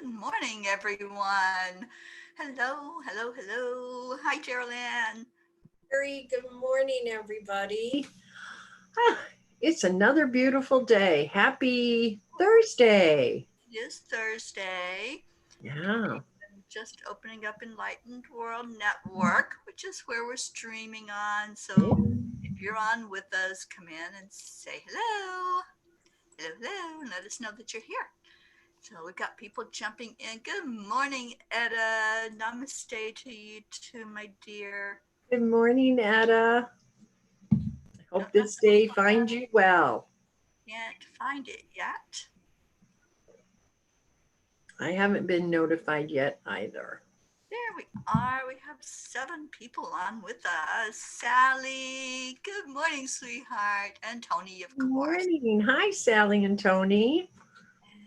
morning, everyone. Hello, hello, hello. Hi, Jeryl. Teri, good morning, everybody. Ah, it's another beautiful day. Happy Thursday. It is Thursday. Yeah. I'm just opening up Enlightened World Network, which is where we're streaming on. So if you're on with us, come in and say hello. Hello, hello, and let us know that you're here. So we've got people jumping in. Good morning, Etta. Namaste to you too, my dear. Good morning, Etta. Don't Hope know this day finds you well. can't find it yet. I haven't been notified yet either. There we are. We have 7 people on with us. Sally, good morning, sweetheart. And Tony, of Good course. morning. Hi, Sally and Tony.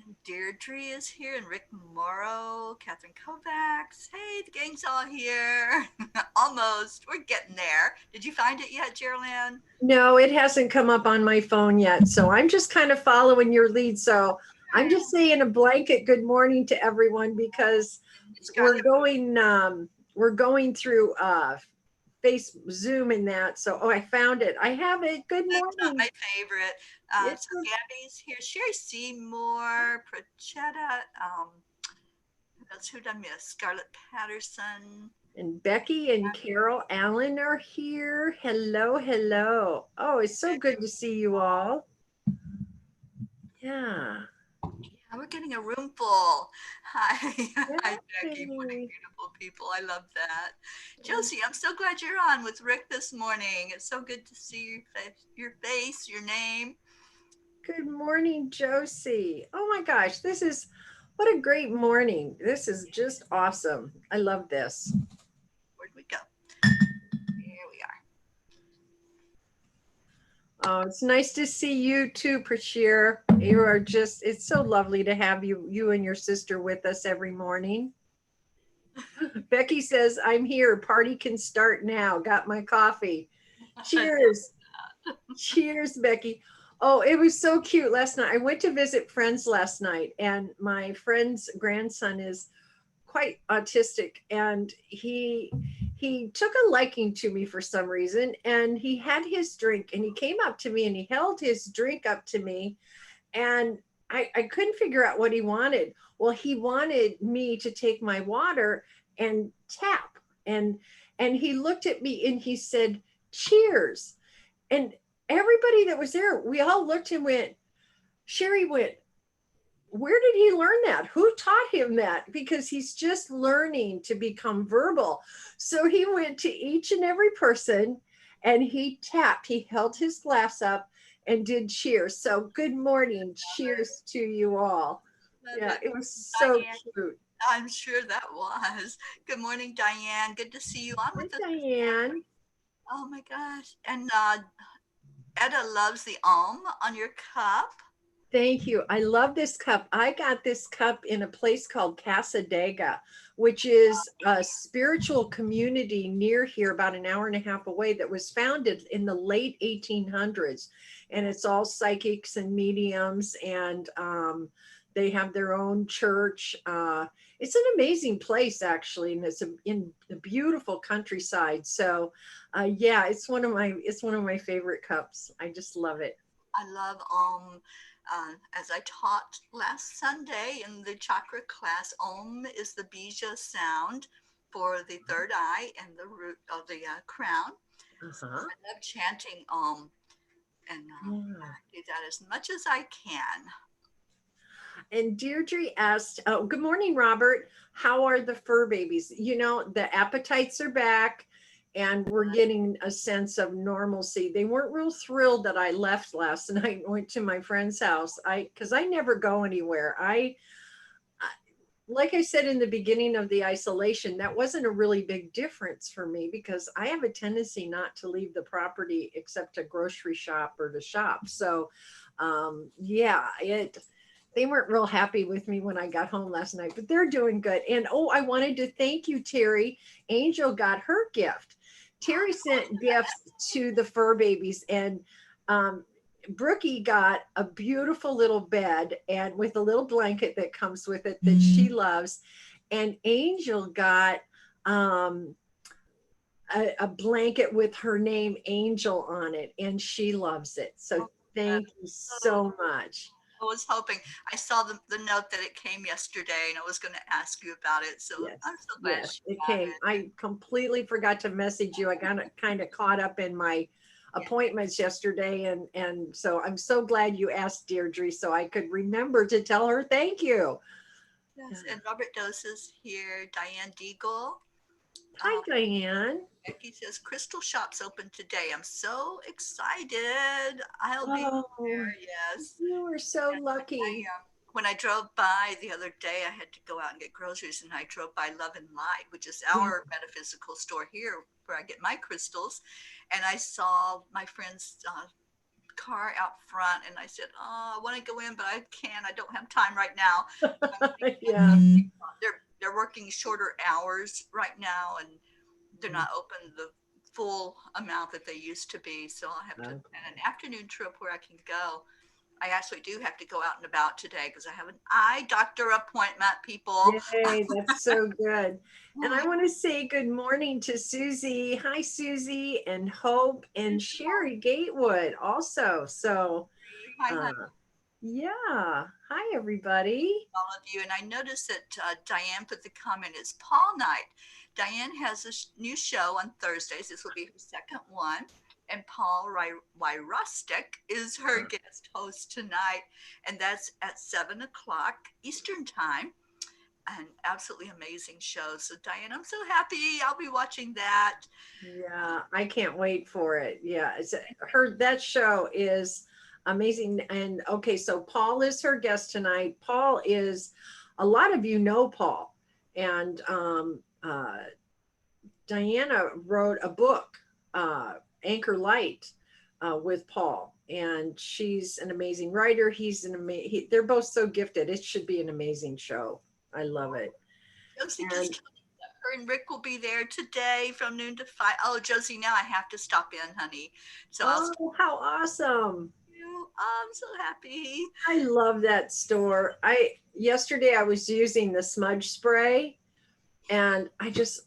And Deirdre is here, and Rick Morrow, Catherine Kovacs. Hey, the gang's all here. Almost. We're getting there. Did you find it yet, Geraldine? No, it hasn't come up on my phone yet. So I'm just kind of following your lead. So I'm just saying a blanket good morning to everyone because we're Scarlett, going we're going through face Zoom and that. So I found it. I have it. Good that's not morning. my favorite. It's So Gabby's here. Sherry Seymour, Prochetta. That's who done miss. Scarlett Patterson. and Becky and Carol Allen are here. Hello, hello. Oh, it's so good to see you all. Yeah. Yeah, we're getting a room full. Hi, hi, Becky. Morning, Yay. beautiful people. I love that. Josie, I'm so glad you're on with Rick this morning. It's so good to see your name. Good morning, Josie. Oh my gosh, this is what a great morning. This is just awesome. I love this. Where'd we go? Here we are. Oh, it's nice to see you too, Prashir. You are just, it's so lovely to have you and your sister with us every morning. Becky says, I'm here. Party can start now. Got my coffee. Cheers. Cheers, Becky. Oh, it was so cute last night. I went to visit friends last night, and my friend's grandson is quite autistic, and he took a liking to me for some reason, and he had his drink, and he came up to me and he held his drink up to me, and I couldn't figure out what he wanted. Well, he wanted me to take my water and tap, and he looked at me and he said, cheers. And everybody that was there, we all looked and went, Sherry went, where did he learn that? Who taught him that? Because he's just learning to become verbal. So he went to each and every person and he tapped, he held his glass up and did cheers. So good morning. Cheers to you all. Love Yeah, it. it was so Diane, cute. I'm sure that was. Good morning, Diane. Good to see you on Hi, with us this Diane. morning. Oh my gosh. And Etta loves the on your cup. Thank you. I love this cup. I got this cup in a place called Casa Dega, which is a spiritual community near here, about an hour and a half away, that was founded in the late 1800s. And it's all psychics and mediums, and they have their own church. It's an amazing place, actually, and it's in the beautiful countryside. So, yeah, it's one of my favorite cups. I just love it. I love as I taught last Sunday in the chakra class, Om is the bija sound for the third eye and the root of the crown. So Uh-huh. I love chanting Om, and Yeah. I do that as much as I can. And Deirdre asked, oh, good morning, Robert. How are the fur babies? The appetites are back and we're getting a sense of normalcy. They weren't real thrilled that I left last night and went to my friend's house. Because I never go anywhere. Like I said in the beginning of the isolation, that wasn't a really big difference for me because I have a tendency not to leave the property except to grocery shop or to shop. So, yeah, they weren't real happy with me when I got home last night, but they're doing good. And oh, I wanted to thank you, Teri. Angel got her gift. Teri sent gifts to the fur babies, and um, Brookie got a beautiful little bed and with a little blanket that comes with it that she loves. And Angel got um, a blanket with her name Angel on it, and she loves it. So Oh, thank you so so much. I was hoping. I saw the note that it came yesterday, and I was going to ask you about it. So Yes, I'm so glad yes, she it got came. it. I completely forgot to message you. I got kind of caught up in my Yeah. appointments yesterday, and so I'm so glad you asked Deirdre so I could remember to tell her thank you. Yeah. Yes. And Robert Dose is here. Diane Deagle. Hi, Diane. Becky says Crystal Shop's open today. I'm so excited. I'll be Oh, there. Yes. you were so lucky. When I drove by the other day, I had to go out and get groceries, and I drove by Love and Light, which is Yeah. our metaphysical store here where I get my crystals. And I saw my friend's car out front, and I said, "Oh, I want to go in, but I can't. I don't have time right now." Yeah. They're working shorter hours right now, and they're not open the full amount that they used to be. So I'll have to plan an afternoon trip where I can go. I actually do have to go out and about today because I have an eye doctor appointment, people. Yay, that's so good. And I want to say good morning to Susie. Hi, Susie, and Hope and Sherry Gatewood also. So, Hi, uh, honey, yeah. Hi, everybody. all of you. And I noticed that Diane put the comment, it's Paul night. Diane has a new show on Thursdays. This will be her second one. And Paul Wyrostek is her guest host tonight. And that's at 7 o'clock Eastern Time. An absolutely amazing show. So, Diane, I'm so happy. I'll be watching that. Yeah, I can't wait for it. Yeah, it's her that show is amazing. And okay, so Paul is her guest tonight. Paul is a lot of you know Paul. And Diana wrote a book, Anchor Light, with Paul, and she's an amazing writer. He's they're both so gifted. It should be an amazing show. I love it. Josie And just told me that her and Rick will be there today from noon to 5. Oh, Josie, now I have to stop in, honey. So I'll stop oh, how awesome! you. Oh, I'm so happy. I love that store. I yesterday I was using the smudge spray, and I just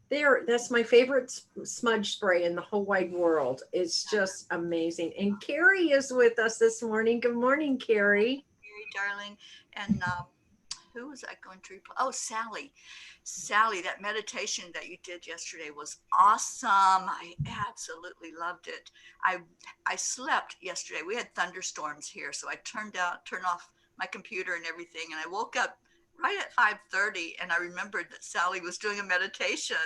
there that's my favorite smudge spray in the whole wide world. It's just amazing. And Carrie is with us this morning. Good morning, Carrie. Very darling. And who was I going to reply? Oh, Sally. Sally, that meditation that you did yesterday was awesome. I absolutely loved it. I I slept yesterday. We had thunderstorms here, so I turned off my computer and everything, and I woke up right at 5:30, and I remembered that Sally was doing a meditation.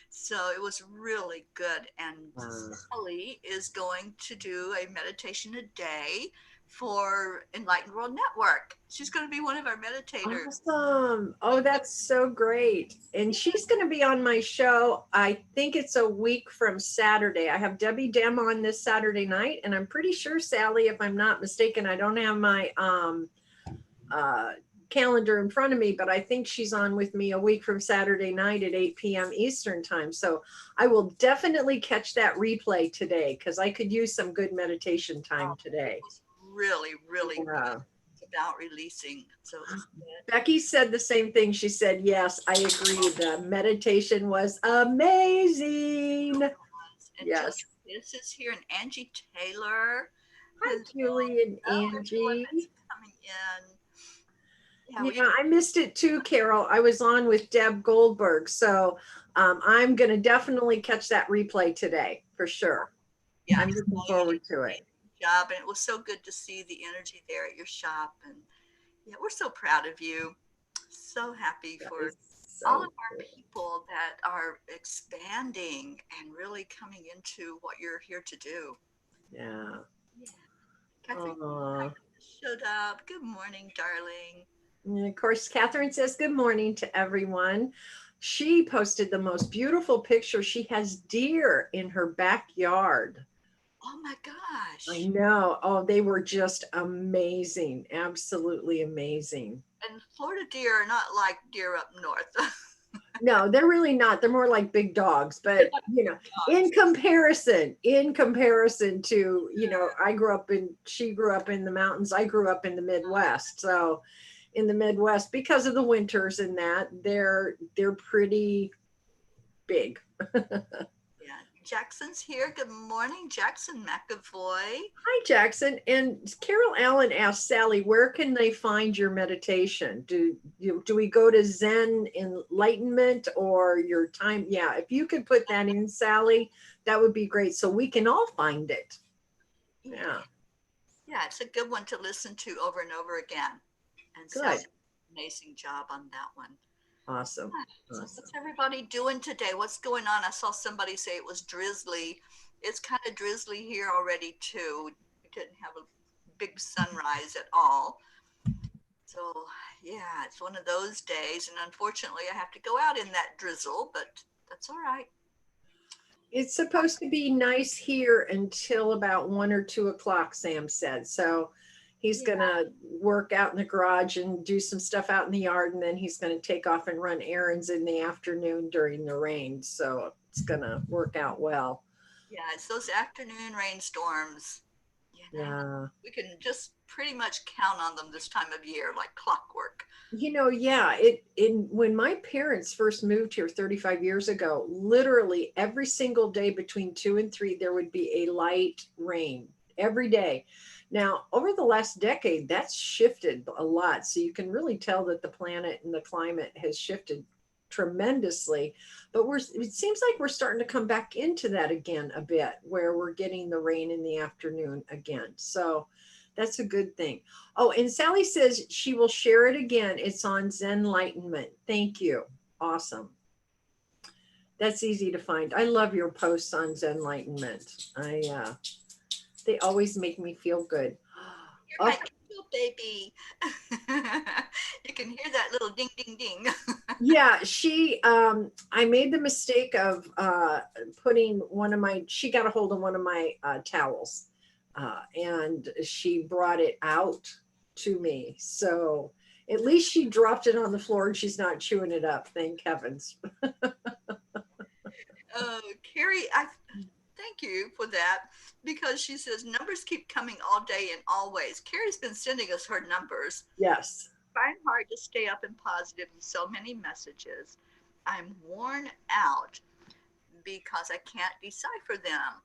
So it was really good. And Wow. Sally is going to do a meditation a day for Enlightened World Network. She's going to be one of our meditators. Awesome. Oh, that's so great. And she's going to be on my show. I think it's a week from Saturday. I have Debbie Dem on this Saturday night, and I'm pretty sure, Sally, if I'm not mistaken, I don't have my uh, calendar in front of me, but I think she's on with me a week from Saturday night at 8 p.m. Eastern time. So I will definitely catch that replay today because I could use some good meditation time today. It was really, really Yeah. good. It's about releasing. So it was good. Becky said the same thing. She said, yes, I agree. The meditation was amazing. And Yes. Josie Kiss is here, and Angie Taylor. Hi, Hello, Julie and everyone Angie. that's coming in. Yeah, we Yeah, I missed it too, Carol. I was on with Deb Goldberg. So I'm going to definitely catch that replay today for sure. yeah, I'm looking forward to it. job, and it was so good to see the energy there at your shop. And yeah, we're so proud of you. So happy That for is all of so our cool. people that are expanding and really coming into what you're here to do. Yeah. Yeah. Catherine Uh, showed up. Good morning, darling. and of course, Catherine says good morning to everyone. She posted the most beautiful picture. She has deer in her backyard. Oh my I gosh. know. Oh, they were just amazing. Absolutely amazing. And Florida deer are not like deer up north. No, they're really not. They're more like big dogs, They're but like in dogs. comparison to, I grew up she grew up in the mountains. I grew up in the Midwest. So in the Midwest, because of the winters and that, they're pretty big. Yeah. Jackson's here. Good morning, Jackson McAvoy. Hi, Jackson. And Carol Allen asked Sally, where can they find your meditation? Do we go to Zen Enlightenment or your time? Yeah, if you could put that in, Sally, that would be great. So we can all find it. Yeah. Yeah, Yeah, it's a good one to listen to over and over again. And Sally good. did an amazing job on that one. Awesome. So Awesome. what's everybody doing today? What's going on? I saw somebody say it was drizzly. It's kind of drizzly here already too. We didn't have a big sunrise at all. So yeah, it's one of those days, and unfortunately, I have to go out in that drizzle, but that's all right. It's supposed to be nice here until about 1 or 2 o'clock, Sam said. So he's Yeah, going to work out in the garage and do some stuff out in the yard. And then he's going to take off and run errands in the afternoon during the rain. So it's going to work out well. yeah, it's those afternoon rainstorms. You know, Yeah. we can just pretty much count on them this time of year, like clockwork. Yeah, it in when my parents first moved here 35 years ago, literally every single day between 2 and 3, there would be a light rain every day. Now, over the last decade, that's shifted a lot. So you can really tell that the planet and the climate has shifted tremendously. But it seems like we're starting to come back into that again a bit, where we're getting the rain in the afternoon again. So that's a good thing. Oh, and Sally says she will share it again. It's on Zen Enlightenment. Thank you. Awesome. That's easy to find. I love your posts on Zen Enlightenment. They always make me feel good. You're my Okay. cute baby. You can hear that little ding, ding, ding. Yeah, I made the mistake of putting she got a hold of one of my towels, and she brought it out to me. So at least she dropped it on the floor and she's not chewing it up. Thank heavens. Oh, Carrie, I thank you for that because she says numbers keep coming all day and always. Carrie's been sending us her numbers. Yes. Find hard to stay up and positive in so many messages. I'm worn out because I can't decipher them.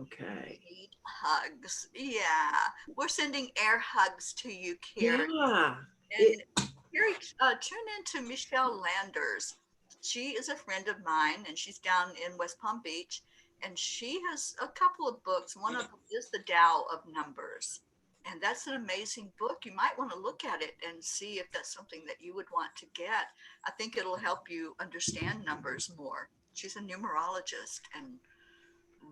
Okay. Need hugs. Yeah, we're sending air hugs to you, Carrie. Yeah. And Carrie, tune in to Michelle Landers. She is a friend of mine, and she's down in West Palm Beach. And she has a couple of books. One of them is The Tao of Numbers. And that's an amazing book. You might want to look at it and see if that's something that you would want to get. I think it'll help you understand numbers more. She's a numerologist and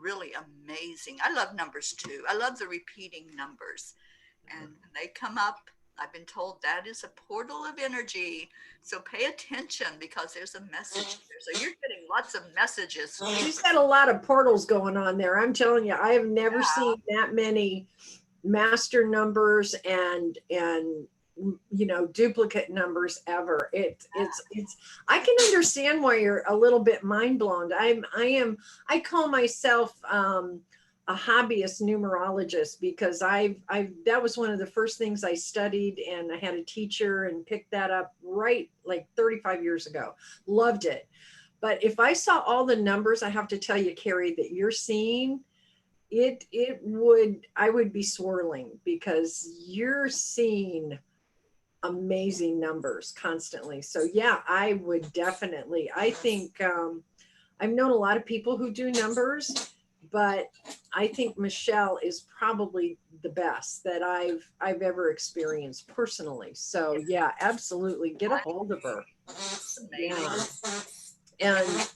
really amazing. I love numbers too. I love the repeating numbers. And when they come up, I've been told that is a portal of energy. So pay attention because there's a message there. So you're getting lots of messages. She's got a lot of portals going on there. I'm telling you, I have never Yeah. seen that many master numbers and duplicate numbers ever. It's I can understand why you're a little bit mind blown. I call myself a hobbyist numerologist because I've that was one of the first things I studied, and I had a teacher and picked that up right like 35 years ago. Loved it. But if I saw all the numbers, I have to tell you, Carrie, that you're seeing, it would I would be swirling because you're seeing amazing numbers constantly. So yeah, I would definitely. I think I've known a lot of people who do numbers, but I think Michelle is probably the best that I've ever experienced personally. So yeah, absolutely, get a hold of her. Yeah, Amazing. and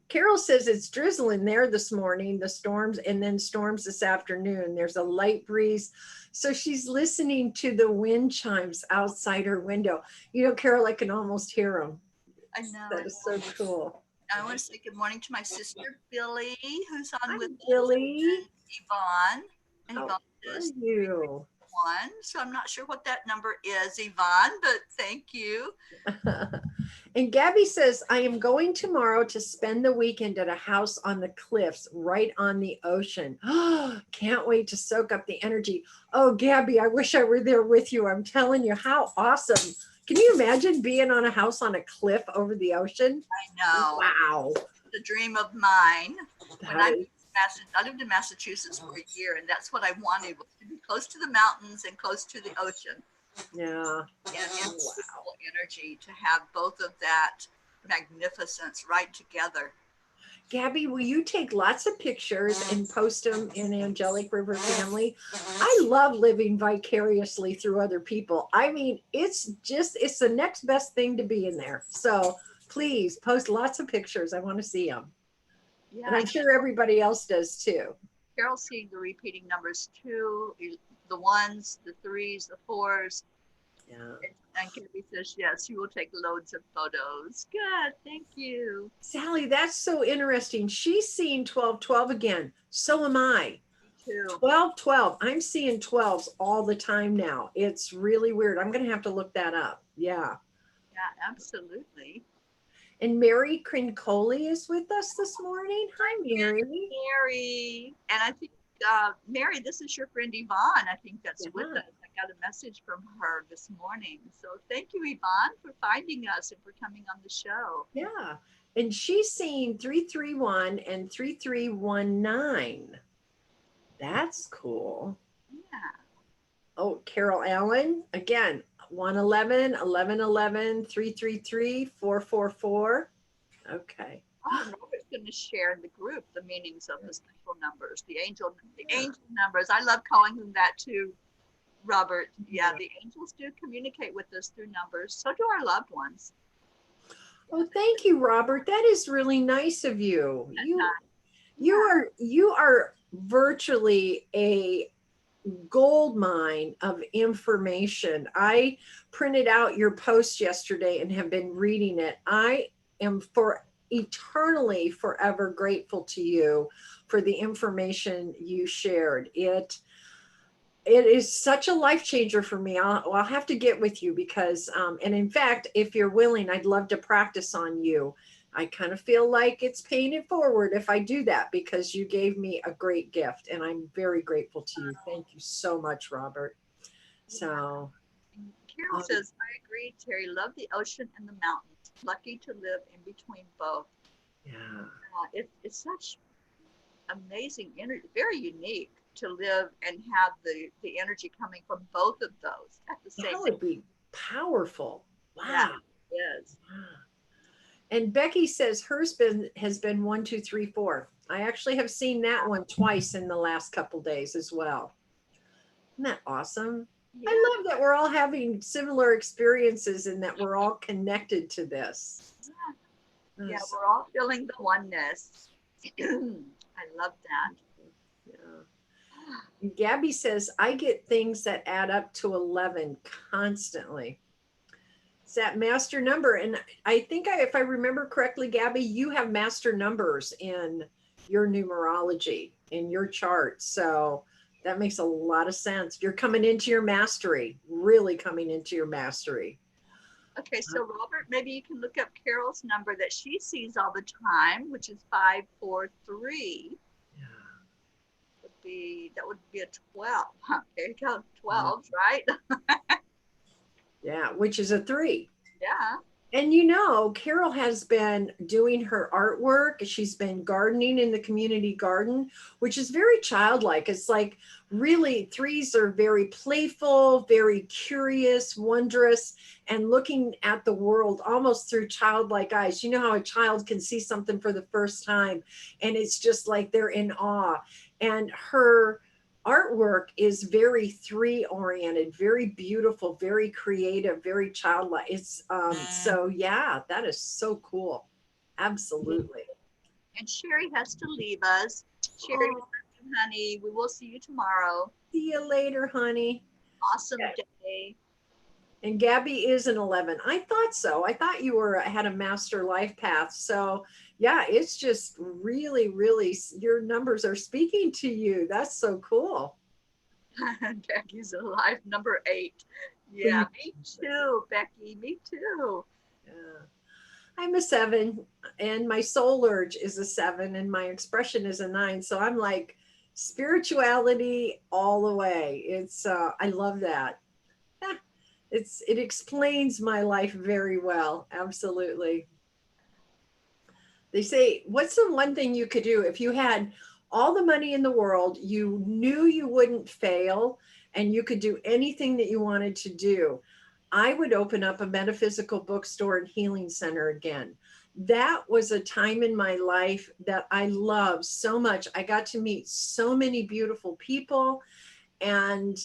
Carol says it's drizzling there this morning, the storms, and then storms this afternoon. There's a light breeze. So she's listening to the wind chimes outside her window. Carol, I can almost hear them. I know. That is so cool. I want to say good morning to my sister Billy, who's on Hi, with us, Billy. and Yvonne. And How Yvonne are says, you? one. So I'm not sure what that number is, Yvonne, but thank you. And Gabby says, I am going tomorrow to spend the weekend at a house on the cliffs right on the ocean. Can't wait to soak up the energy. Oh, Gabby, I wish I were there with you. I'm telling you, how awesome. Can you imagine being on a house on a cliff over the ocean? I know. Wow. The dream of mine. When That is, I lived in Massachusetts for a year, and that's what I wanted, was to be close to the mountains and close to the ocean. yeah. And Wow. beautiful energy to have both of that magnificence right together. Gabby, will you take lots of pictures and post them in Angelic River Family? I love living vicariously through other people. I mean, it's the next best thing to be in there. So please post lots of pictures. I want to see them. And Yeah, I'm sure everybody else does too. Carol's seeing the repeating numbers too, the ones, the threes, the fours. Yeah. And Gabby says, yes, she will take loads of photos. Good, thank you. Sally, that's so interesting. She's seeing 1212 again. So am I. Me too. 1212. I'm seeing 12s all the time now. It's really weird. I'm going to have to look that up. Yeah. Yeah, absolutely. And Mary Crincoli is with us this morning. Hi, Mary. Mary. And I think, Mary, this is your friend Yvonne. I think that's Yeah. with us. I got a message from her this morning. So thank you, Yvonne, for finding us and for coming on the show. Yeah. And she's seeing 331 and 3319. That's cool. Yeah. Oh, Carol Allen, again, 111, 1111, 333, 444. Okay. Oh, and Robert's going to share in the group the meanings of the special numbers, the angel Yeah. numbers. I love calling them that too, Robert. Yeah, the angels do communicate with us through numbers. So do our loved ones. Oh, thank you, Robert. That is really nice of you. You are virtually a gold mine of information. I printed out your post yesterday and have been reading it. I am for eternally forever grateful to you for the information you shared. It is such a life changer for me. I'll have to get with you because, and in fact, if you're willing, I'd love to practice on you. I kind of feel like it's paying it forward if I do that because you gave me a great gift and I'm very grateful to you. Thank you so much, Robert. So, And Carol says, I agree, Teri. Love the ocean and the mountains. Lucky to live in between both. yeah. It's such amazing energy, very unique to live and have the energy coming from both of those at the same That time. would be powerful. Wow. Yeah, it is. And Becky says has been 1, 2, 3, 4. I actually have seen that one twice in the last couple days as well. Isn't that awesome? Yeah. I love that we're all having similar experiences and that we're all connected to this. Yeah, we're all feeling the oneness. I love that. Yeah. Gabby says, I get things that add up to 11 constantly. It's that master number. And I think if I remember correctly, Gabby, you have master numbers in your numerology, in your chart. So that makes a lot of sense. You're coming into your mastery, really coming into your mastery. Okay, so Robert, maybe you can look up Carol's number that she sees all the time, which is 543. That would be a 12. Huh, there you go, 12s, right? Yeah, which is a 3. Yeah. And Carol has been doing her artwork. She's been gardening in the community garden, which is very childlike. It's like really 3s are very playful, very curious, wondrous, and looking at the world almost through childlike eyes. You know how a child can see something for the first time and it's just like they're in awe. And her artwork is very 3 oriented, very beautiful, very creative, very childlike. It's so yeah, that is so cool. Absolutely. And Sherry has to leave us. Sherry, honey, we will see you tomorrow. See you later, honey. Awesome day. And Gabby is an 11. I thought so. I thought you had a master life path. So yeah, it's just really, really, your numbers are speaking to you. That's so cool. And Becky's alive, number 8. Yeah, me too, Becky. Me too. Yeah. I'm a 7, and my soul urge is a 7, and my expression is a 9. So I'm like spirituality all the way. It's I love that. Yeah, it explains my life very well. Absolutely. They say, what's the one thing you could do if you had all the money in the world, you knew you wouldn't fail, and you could do anything that you wanted to do? I would open up a metaphysical bookstore and healing center again. That was a time in my life that I loved so much. I got to meet so many beautiful people, and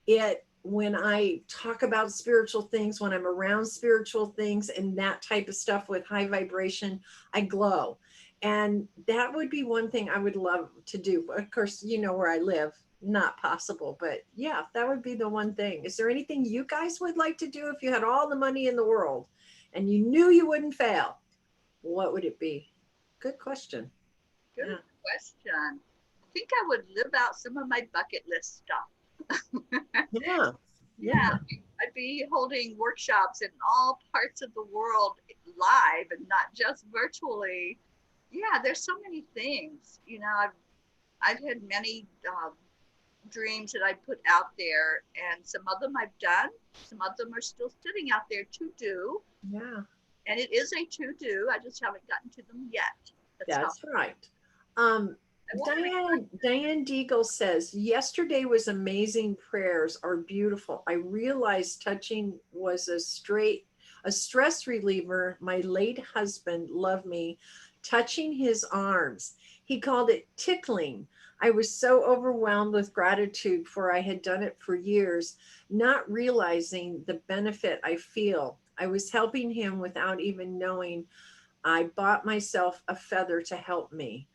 it when I talk about spiritual things, when I'm around spiritual things and that type of stuff with high vibration, I glow. And that would be one thing I would love to do. Of course, you know where I live, not possible, but yeah, that would be the one thing. Is there anything you guys would like to do if you had all the money in the world and you knew you wouldn't fail? What would it be? Good question. Good Yeah. question. I think I would live out some of my bucket list stuff. Yeah. Yeah, Yeah. I'd be holding workshops in all parts of the world live and not just virtually. Yeah, there's so many things. I've had many dreams that I put out there, and some of them I've done. Some of them are still sitting out there to do, Yeah. and it is a to do. I just haven't gotten to them yet. That's how That's right. Um, I won't Diane Deagle says, yesterday was amazing. Prayers are beautiful. I realized touching was a stress reliever. My late husband loved me touching his arms. He called it tickling. I was so overwhelmed with gratitude, for I had done it for years, not realizing the benefit I feel. I was helping him without even knowing. I bought myself a feather to help me.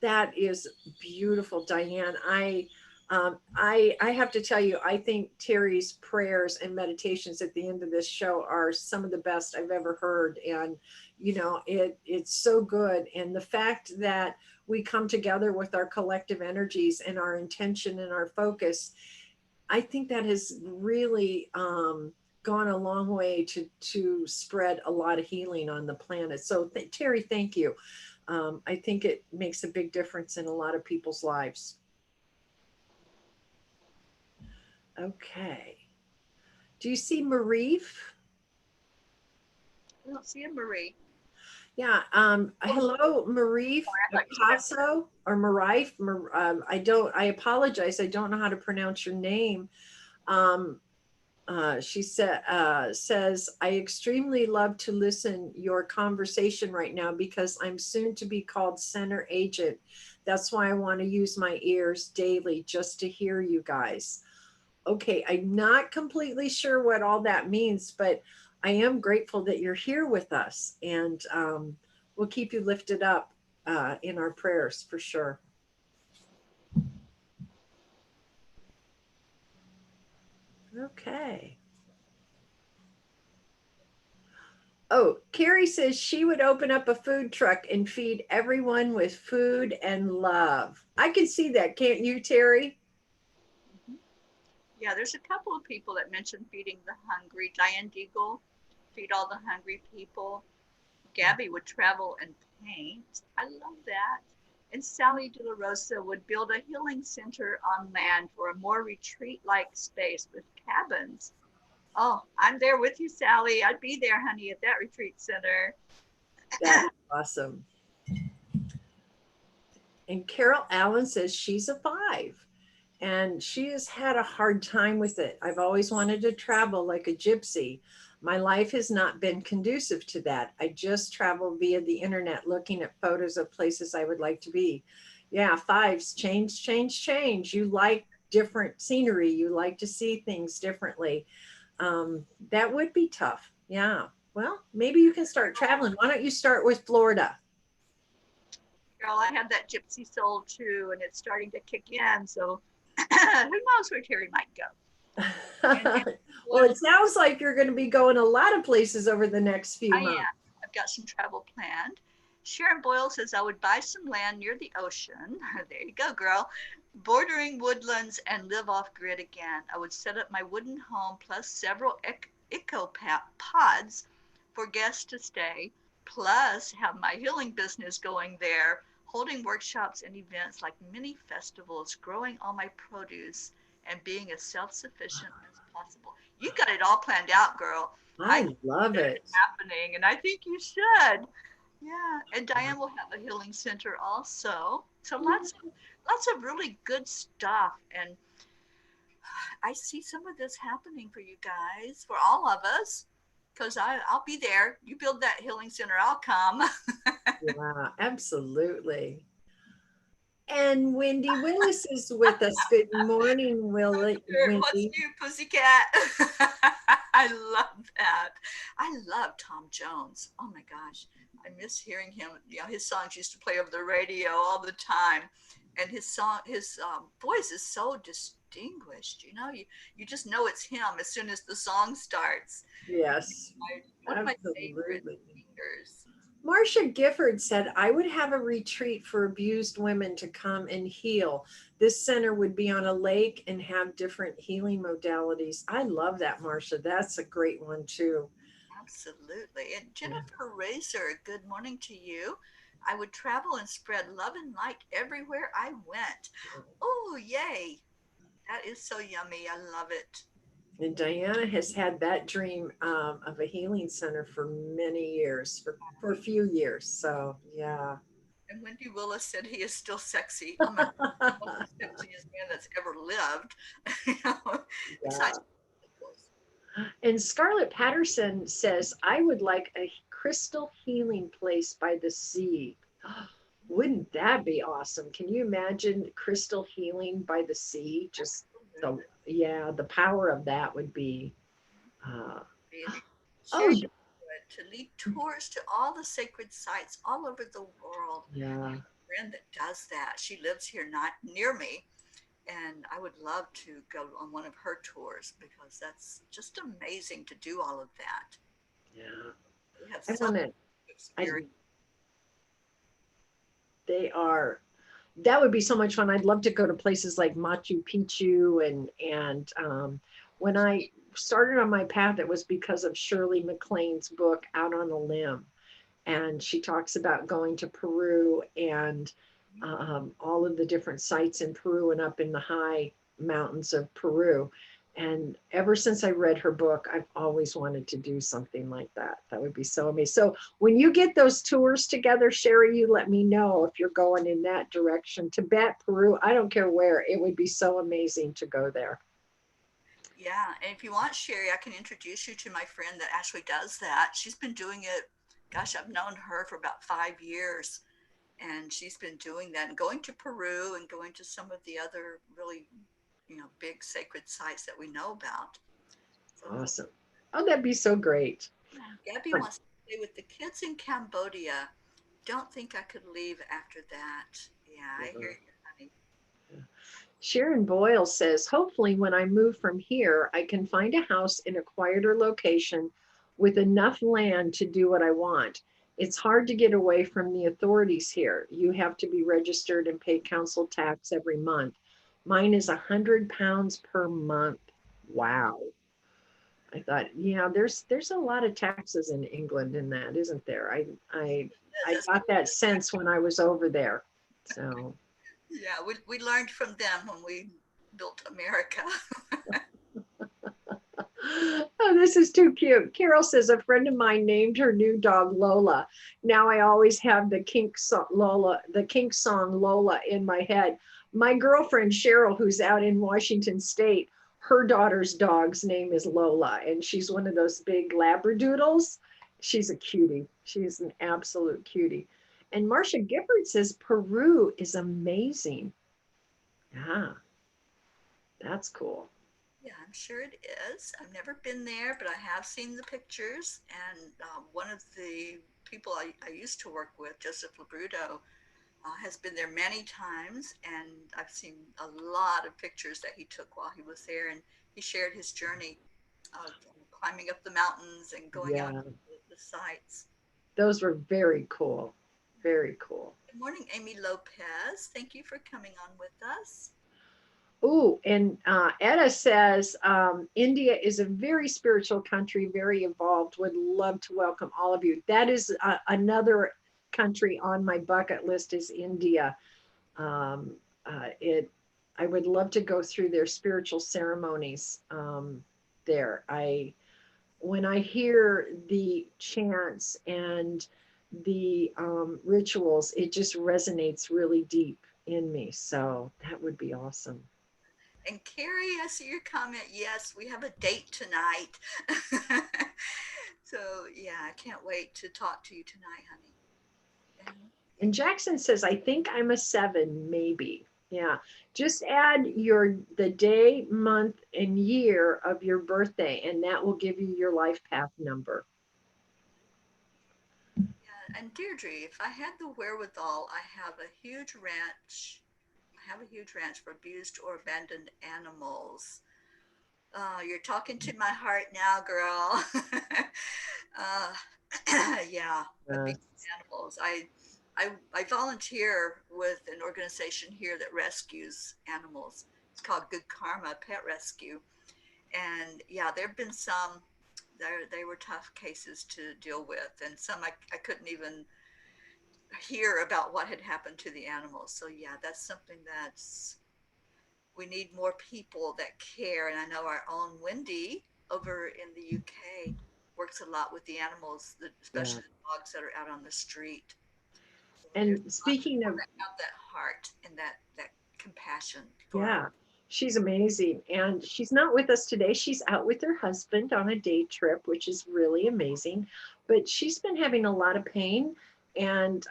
That is beautiful, Diane. I have to tell you, I think Teri's prayers and meditations at the end of this show are some of the best I've ever heard. And it's so good. And the fact that we come together with our collective energies and our intention and our focus, I think that has really gone a long way to spread a lot of healing on the planet. So, Teri, thank you. I think it makes a big difference in a lot of people's lives. Okay. Do you see Marif? I don't see a Marie. Yeah. Hello, Marif I thought you said Picasso or Marif. I apologize. I don't know how to pronounce your name. Um, she says, I extremely love to listen your conversation right now because I'm soon to be called center agent. That's why I want to use my ears daily just to hear you guys. Okay, I'm not completely sure what all that means, but I am grateful that you're here with us, and we'll keep you lifted up in our prayers for sure. Okay. Oh, Carrie says she would open up a food truck and feed everyone with food and love. I can see that, can't you, Teri? mhm. Yeah, there's a couple of people that mentioned feeding the hungry. Diane Deagle, feed all the hungry people. Gabby would travel and paint. I love that. And Sally De La Rosa would build a healing center on land for a more retreat like space with cabins. Oh, I'm there with you, Sally. I'd be there, honey, at that retreat center. That's awesome. And Carol Allen says she's a 5 and she has had a hard time with it. I've always wanted to travel like a gypsy. My life has not been conducive to that. I just travel via the internet looking at photos of places I would like to be. Yeah, 5s, change, change, change. You like different scenery, you like to see things differently. That would be tough. Yeah. Well, maybe you can start traveling. Why don't you start with Florida? Girl, I have that gypsy soul too, and it's starting to kick in. So who knows where Terry might go? And Well, well, it sounds like you're going to be going a lot of places over the next few I months. am. I've got some travel planned. Sharon Boyle says, I would buy some land near the ocean. There you go, girl. Bordering woodlands and live off grid again. I would set up my wooden home plus several eco pods for guests to stay, plus have my healing business going there, holding workshops and events like mini festivals, growing all my produce, and being as self sufficient as possible. You got it all planned out, girl. I I love see it it. happening, and I think you should. Yeah, and Diane will have a healing center also. So lots of really good stuff. And I see some of this happening for you guys, for all of us, because I'll be there. You build that healing center, I'll come. Yeah, absolutely. And Wendy Willis is with us. Good morning, What's Wendy. new, pussycat? I love that. I love Tom Jones. Oh my gosh. I miss hearing him. You know, his songs used to play over the radio all the time. And his voice is so distinguished. You just know it's him as soon as the song starts. Yes, One of my favorite absolutely. singers. Marcia Gifford said, I would have a retreat for abused women to come and heal. This center would be on a lake and have different healing modalities. I love that, Marcia. That's a great one, too. Absolutely. And Yeah. Jennifer Razor, good morning to you. I would travel and spread love and light everywhere I went. Oh, yay. That is so yummy. I love it. And Diana has had that dream of a healing center for many years, for a few years. So, yeah. And Wendy Willis said he is still sexy. Oh my God, most sexiest man that's ever lived. you know, Yeah. besides, of course. And Scarlett Patterson says, I would like a crystal healing place by the sea. Wouldn't that be awesome? Can you imagine crystal healing by the sea? Just the, Absolutely. yeah, the power of that would be, uh, Sherry oh, to lead tours to all the sacred sites all over the world. I yeah, have a friend that does that. She lives here not near me, and I would love to go on one of her tours because that's just amazing to do all of that. yeah. We have I so want much to, I, experience. they are, that would be so much fun. I'd love to go to places like Machu Picchu and when I started on my path, it was because of Shirley MacLaine's book Out on a Limb, and she talks about going to Peru and all of the different sites in Peru and up in the high mountains of Peru. And ever since I read her book, I've always wanted to do something like that. That would be so amazing. So when you get those tours together, Sherry, you let me know if you're going in that direction. Tibet, Peru, I don't care where. It would be so amazing to go there. Yeah, and if you want, Sherry, I can introduce you to my friend that actually does that. She's been doing it, gosh, I've known her for about 5 years, and she's been doing that and going to Peru and going to some of the other really, big sacred sites that we know about. So, Awesome. Oh, that'd be so great. yeah, Gabby wants to stay with the kids in Cambodia. Don't think I could leave after that. Yeah, I hear you, honey. Sharon Boyle says, hopefully, when I move from here, I can find a house in a quieter location with enough land to do what I want. It's hard to get away from the authorities here. You have to be registered and pay council tax every month. Mine is £100 per month. Wow. I thought, yeah, there's a lot of taxes in England in that, isn't there? I That's, got that sense when I was over there. So yeah, we learned from them when we built America. oh, this is too cute. Carol says a friend of mine named her new dog Lola. Now I always have the Kink song Lola in my head. My girlfriend Cheryl, who's out in Washington State, her daughter's dog's name is Lola, and she's one of those big Labradoodles. She's a cutie. She's an absolute cutie. And Marcia Gifford says Peru is amazing. Yeah, that's cool. Yeah, I'm sure it is. I've never been there, but I have seen the pictures. And one of the people I used to work with, Joseph Labruto, has been there many times. And I've seen a lot of pictures that he took while he was there. And he shared his journey of climbing up the mountains and going out Yeah, to the sites. those were very cool. Very cool. Good morning, Amy Lopez. Thank you for coming on with us. Ooh, and Etta says India is a very spiritual country, very evolved. Would love to welcome all of you. That is another country on my bucket list is India. Um, it, I would love to go through their spiritual ceremonies there. When I hear the chants and the rituals, it just resonates really deep in me. So that would be awesome. And Carrie, I see your comment. Yes, we have a date tonight. So, yeah, I can't wait to talk to you tonight, honey. And And Jackson says, I think I'm a 7, maybe. Yeah. Just add the day, month, and year of your birthday, and that will give you your life path number. yeah, and Deirdre, if I had the wherewithal, I have a huge ranch. I have a huge ranch for abused or abandoned animals. You're talking to my heart now, girl. uh, yeah, abused Yes. animals. I volunteer with an organization here that rescues animals. It's called Good Karma Pet Rescue. And yeah, there have been some, they were tough cases to deal with, and some I couldn't even hear about what had happened to the animals. So yeah, that's something that's we need more people that care. And I know our own Wendy over in the UK works a lot with the animals, Yeah. especially the dogs that are out on the street. So there's And lots of speaking people of, that have that heart and that compassion for our. yeah, she's amazing. And she's not with us today. She's out with her husband on a day trip, which is really amazing. But she's been having a lot of pain and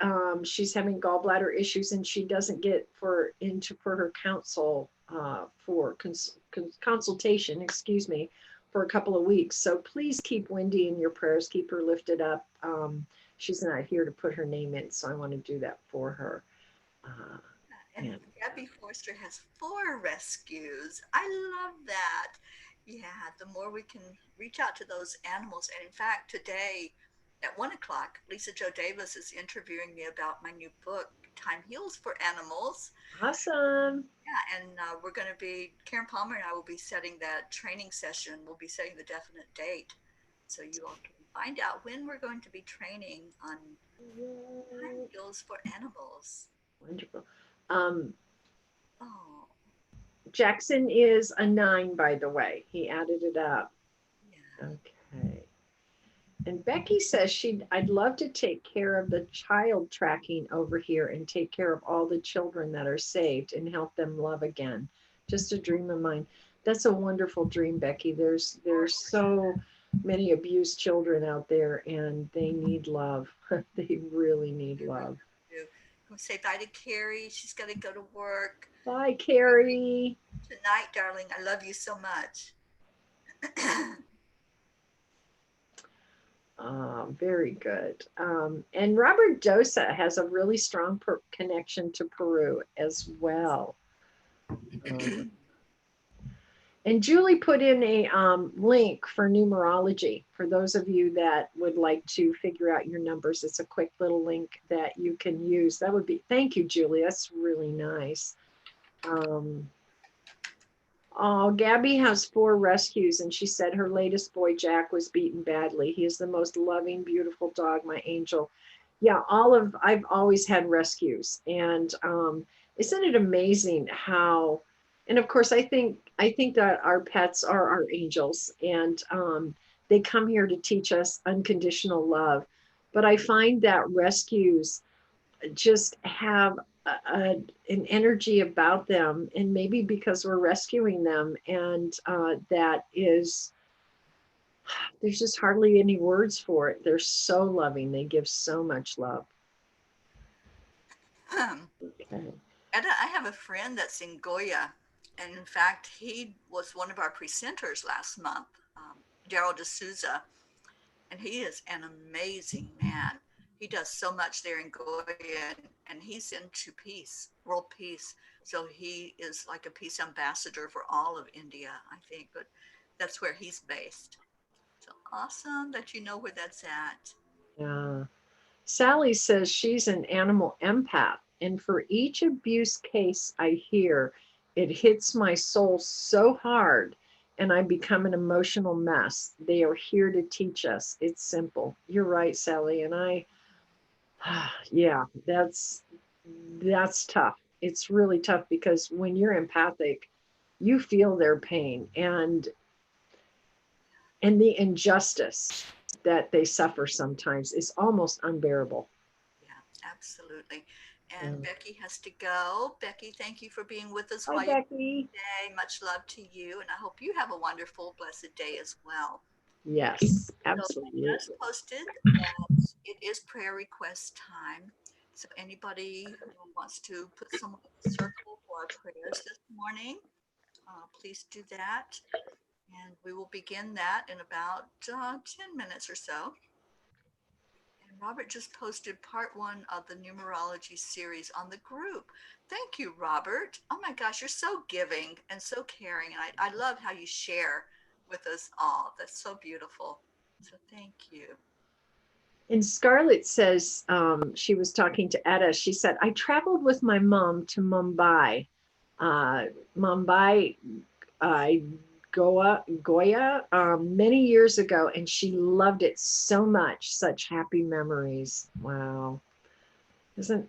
she's having gallbladder issues and she doesn't get for her counsel for consultation, excuse me, for a couple of weeks. So please keep Wendy in your prayers, keep her lifted up. She's not here to put her name in, so I want to do that for her. Uh, And and Gabby Forster has 4 rescues. I love that. Yeah, the more we can reach out to those animals. And in fact, today at 1 o'clock, Lisa Joe Davis is interviewing me about my new book, Time Heals for Animals. awesome. Yeah, and we're going to be, Karen Palmer and I will be setting that training session. We'll be setting the definite date. So you all can find out when we're going to be training on time Yay. heals for animals. Wonderful. Um, Oh, Jackson is a 9, by the way. He added it up. yeah. Okay. And Becky says I'd love to take care of the child tracking over here and take care of all the children that are saved and help them love again. Just a dream of mine. That's a wonderful dream, Becky. There's so many abused children out there and they need love. They really need We really love. do. Come say bye to Carrie. She's got to go to work. Bye, Carrie. Tonight, darling. I love you so much. Very good. And Robert Dosa has a really strong connection to Peru as well. Um, and Julie put in a link for numerology for those of you that would like to figure out your numbers. It's a quick little link that you can use. That would be, thank you, Julie. That's really nice. Um, Oh, Gabby has 4 rescues, and she said her latest boy, Jack, was beaten badly. He is the most loving, beautiful dog, my angel. Yeah, I've always had rescues, and isn't it amazing how? And of course, I think that our pets are our angels, and they come here to teach us unconditional love. But I find that rescues just have an energy about them, and maybe because we're rescuing them, and that is, there's just hardly any words for it. They're so loving. They give so much love. Okay. And I have a friend that's in Goya. And in fact, he was one of our presenters last month, Jeryl D'Souza. And he is an amazing man. He does so much there in Goya, and he's into peace, world peace. So he is like a peace ambassador for all of India, I think. But that's where he's based. So awesome that you know where that's at. Yeah. Sally says she's an animal empath, and for each abuse case I hear, it hits my soul so hard, and I become an emotional mess. They are here to teach us. It's simple. You're right, Sally, and yeah, that's tough. It's really tough because when you're empathic, you feel their pain and the injustice that they suffer sometimes is almost unbearable. Yeah, absolutely. And Yeah. Becky has to go. Becky, thank you for being with us Hi, while you're Becky. today. Much love to you, and I hope you have a wonderful, blessed day as well. Yes, So I absolutely. just posted that it is prayer request time. So anybody who wants to put someone in the circle for our prayers this morning, please do that. And we will begin that in about 10 minutes or so. And Robert just posted part one of the numerology series on the group. Thank you, Robert. Oh my gosh, you're so giving and so caring. And I love how you share with us all. That's so beautiful. So thank you. And Scarlett says she was talking to Etta. She said, I traveled with my mom to Mumbai. Uh, Mumbai, I Goya, many years ago, and she loved it so much. Such happy memories. Wow. Isn't,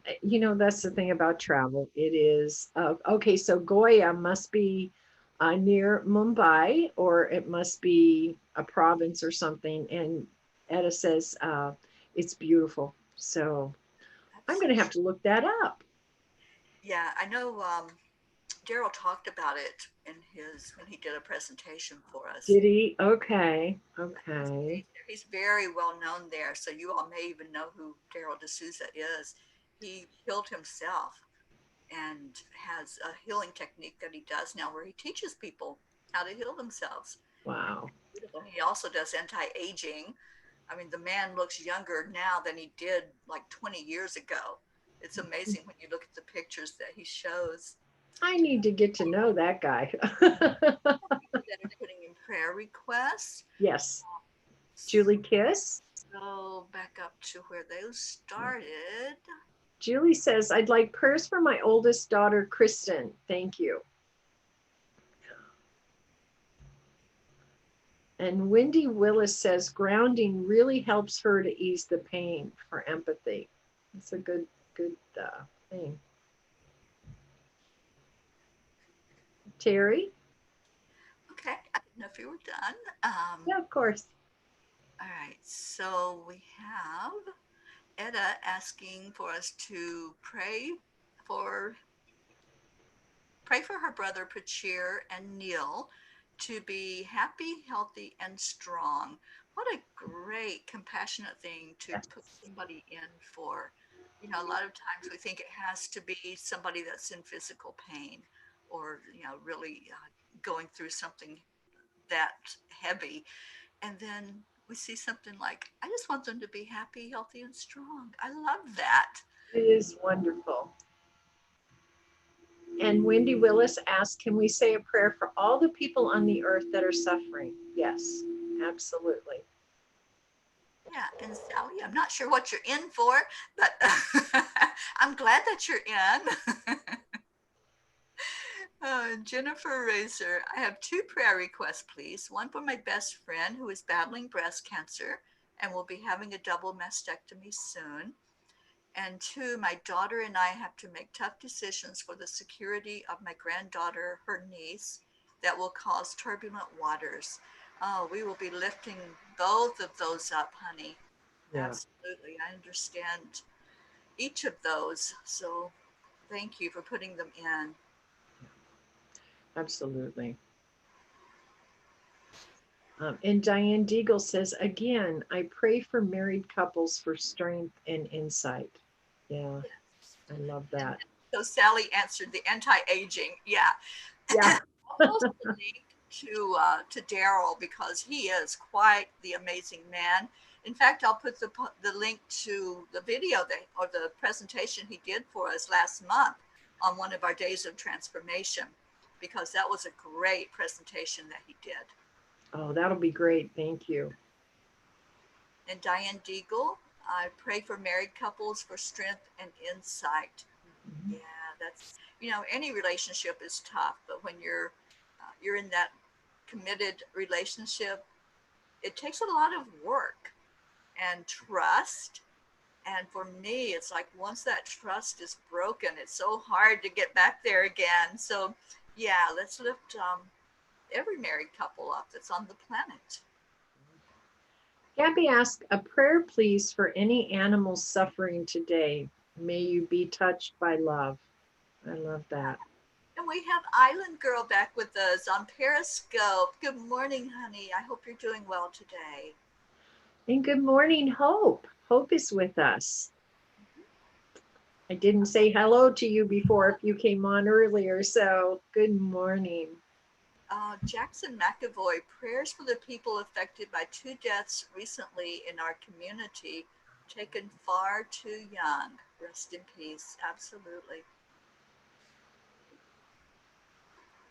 that's the thing about travel. It is, okay, so Goya must be near Mumbai, or it must be a province or something. And Etta says it's beautiful. So I'm going to Absolutely. have to look that up. Yeah, I know Jeryl talked about it in his when he did a presentation for us. Did he? Okay. He's Okay. amazing. He's very well known there, so you all may even know who Jeryl D'Souza is. He healed himself and has a healing technique that he does now where he teaches people how to heal themselves. Wow. Beautiful. He also does anti-aging. I mean, the man looks younger now than he did like 20 years ago. It's amazing when you look at the pictures that he shows. I need to get to know that guy. That are putting in prayer requests. Yes. Julie Kiss. So back up to where those started. Julie says, I'd like prayers for my oldest daughter, Kristen. Thank you. And Wendy Willis says, grounding really helps her to ease the pain for empathy. It's a good thing. Teri? Okay, I didn't know if you were done. Yeah, of course. All right, so we have Etta asking for us to for pray for her brother Pachir and Neil to be happy, healthy, and strong. What a great, compassionate thing to Yes. put somebody in for. You know, a lot of times we think it has to be somebody that's in physical pain or, really going through something that heavy. And then we see something like, I just want them to be happy, healthy, and strong. I love that. It is wonderful. And Wendy Willis asked, can we say a prayer for all the people on the earth that are suffering? Yes, absolutely. Yeah, and Sally, I'm not sure what you're in for, but I'm glad that you're in. Jennifer Razor, I have two prayer requests, please. One for my best friend who is battling breast cancer and will be having a double mastectomy soon. And two, my daughter and I have to make tough decisions for the security of my granddaughter, her niece, that will cause turbulent waters. Oh, we will be lifting both of those up, honey. Yeah, Absolutely. I understand each of those. So thank you for putting them in. absolutely. And Diane Deagle says, again, I pray for married couples for strength and insight. Yeah, Yes. I love And that. so Sally answered the anti-aging. Yeah. Yeah. I'll post the link to Daryl because he is quite the amazing man. In fact, I'll put the link to the video that or the presentation he did for us last month on one of our days of transformation because that was a great presentation that he did. Oh, that'll be great. Thank you. And Diane Deagle, I pray for married couples for strength and insight. Mhm. Yeah, that's, any relationship is tough, but when you're in that committed relationship, it takes a lot of work and trust. And for me, it's like once that trust is broken, it's so hard to get back there again. So, yeah, let's lift every married couple up that's on the planet. Gabby asked, a prayer, please, for any animals suffering today. May you be touched by love. I love that. And we have Island Girl back with us on Periscope. Good morning, honey. I hope you're doing well today. And good morning, Hope. Hope is with us. I didn't say hello to you before if you came on earlier, so good morning. Jackson McAvoy, prayers for the people affected by two deaths recently in our community, taken far too young. Rest in peace. Absolutely.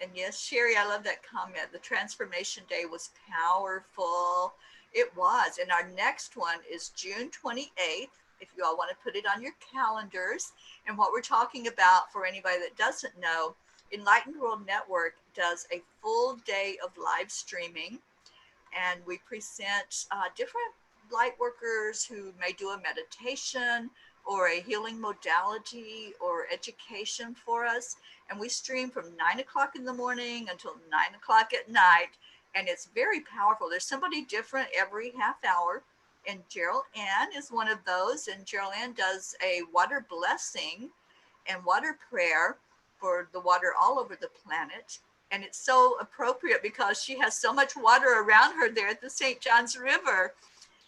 And yes, Sherry, I love that comment. The Transformation Day was powerful. It was. And our next one is June 28th, if you all want to put it on your calendars. And what we're talking about, for anybody that doesn't know, Enlightened World Network does a full day of live streaming, and we present different light workers who may do a meditation or a healing modality or education for us. And we stream from 9 o'clock in the morning until 9 o'clock at night. And it's very powerful. There's somebody different every half hour. And Jeryl Ann is one of those. And Jeryl Ann does a water blessing and water prayer for the water all over the planet. And it's so appropriate because she has so much water around her there at the St. John's River.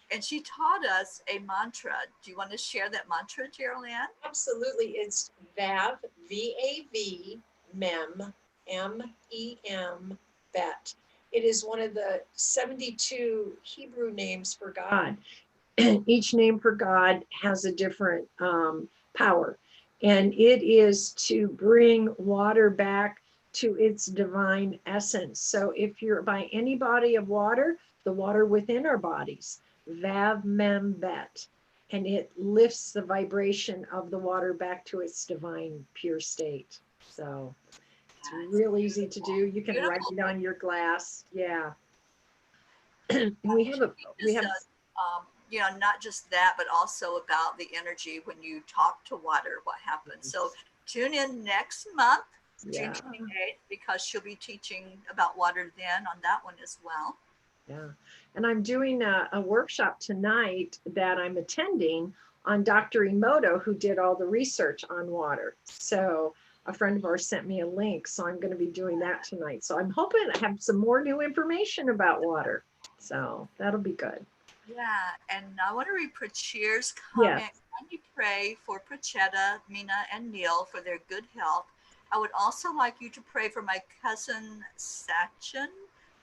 And she taught us a mantra. Do you want to share that mantra, Gerald Ann? Absolutely. It's VAV, VAV, MEM, MEM, Bet. It is one of the 72 Hebrew names for God. Each name for God has a different power. And it is to bring water back to its divine essence. So if you're by any body of water, the water within our bodies, Vav Mem Bet, and it lifts the vibration of the water back to its divine pure state. So it's Yeah, it's real easy to do. beautiful. You can write Beautiful. it on your glass. Yeah. And Yeah, we she have a we teaches have us, not just that, but also about the energy when you talk to water, what happens. So tune in next month, June yeah. 28th, because she'll be teaching about water then on that one as well. Yeah. And I'm doing a workshop tonight that I'm attending on Dr. Emoto, who did all the research on water. So a friend of ours sent me a link. So I'm going to be doing that tonight. So I'm hoping to have some more new information about water. So that'll be good. Yeah, and I want to read Prachir's Yes. comment. Kindly pray for Prachetta, Mina, and Neil for their good health. I would also like you to pray for my cousin Sachin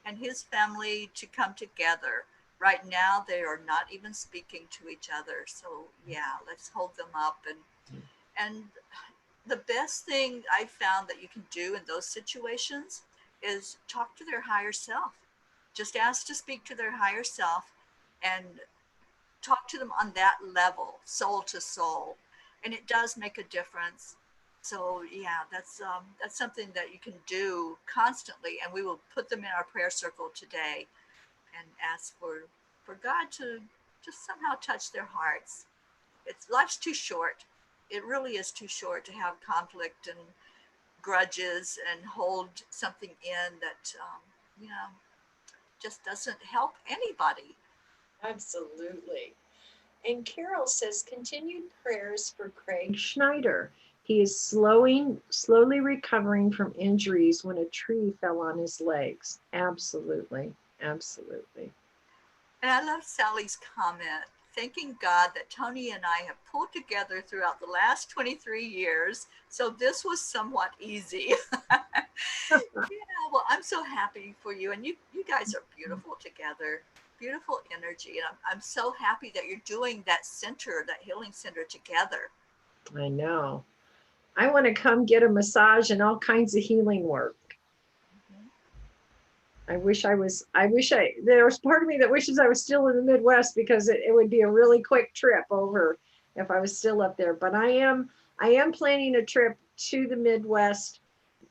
and his family to come together. Right now, they are not even speaking to each other. So yeah, let's hold them up. And the best thing I found that you can do in those situations is talk to their higher self. Just ask to speak to their higher self and talk to them on that level, soul to soul, and it does make a difference. So yeah, that's something that you can do constantly, and we will put them in our prayer circle today and ask for God to just somehow touch their hearts. It's life's too short. It really is too short to have conflict and grudges and hold something in that you know just doesn't help anybody. Absolutely. And Carol says continued prayers for Craig Schneider. He is slowly recovering from injuries when a tree fell on his legs. Absolutely. Absolutely. And I love Sally's comment, thanking God that Tony and I have pulled together throughout the last 23 years. So this was somewhat easy. Yeah, well, I'm so happy for you. And you guys are beautiful together, beautiful energy. And I'm so happy that you're doing that center, that healing center together. I know. I want to come get a massage and all kinds of healing work. Mhm. There was part of me that wishes I was still in the Midwest because it would be a really quick trip over if I was still up there. But I am planning a trip to the Midwest,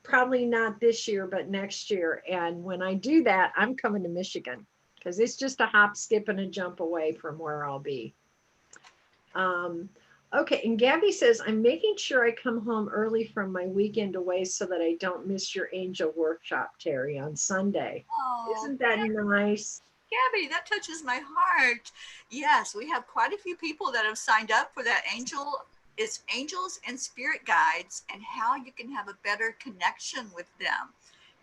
probably not this year, but next year. And when I do that, I'm coming to Michigan because it's just a hop, skip, and a jump away from where I'll be. Um, okay, and Gabby says, I'm making sure I come home early from my weekend away so that I don't miss your angel workshop, Teri, on Sunday. Oh, Isn't that nice? Gabby, that touches my heart. Yes, we have quite a few people that have signed up for that angel. It's angels and spirit guides and how you can have a better connection with them.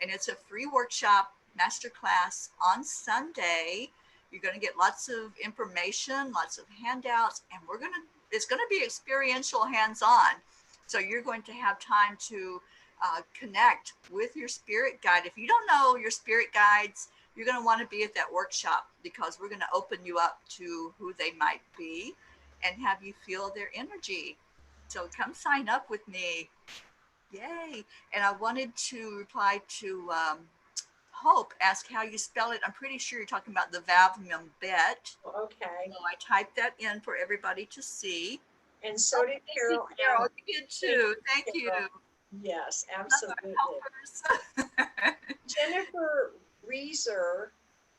And it's a free workshop masterclass on Sunday. You're going to get lots of information, lots of handouts, and it's going to be experiential hands-on. So you're going to have time to connect with your spirit guide. If you don't know your spirit guides, you're going to want to be at that workshop because we're going to open you up to who they might be and have you feel their energy. So come sign up with me. Yay. And I wanted to reply to Hope, ask how you spell it. I'm pretty sure you're talking about the Vavmum bet. Okay. So I typed that in for everybody to see. And Oh, so did thank you, Carol Carol. M. You did Thank too. Thank you, you. Carol. Yes, Love absolutely. our helpers. Jennifer Reeser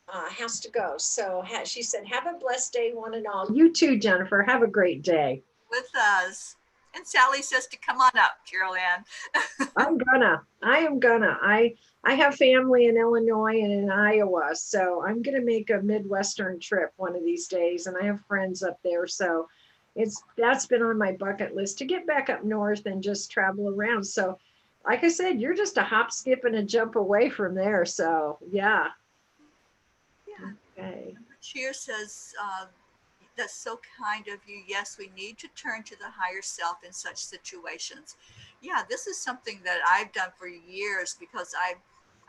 has to go. So she said, have a blessed day, one and all. You too, Jennifer. Have a great day. With us. And Sally says to come on up, Jeryl Ann. I am gonna. I have family in Illinois and in Iowa, so I'm gonna make a Midwestern trip one of these days, and I have friends up there, so that's been on my bucket list to get back up north and just travel around. So, like I said, you're just a hop, skip, and a jump away from there. So, yeah. Yeah. Okay. Cheer says, that's so kind of you. Yes, we need to turn to the higher self in such situations. Yeah, this is something that I've done for years because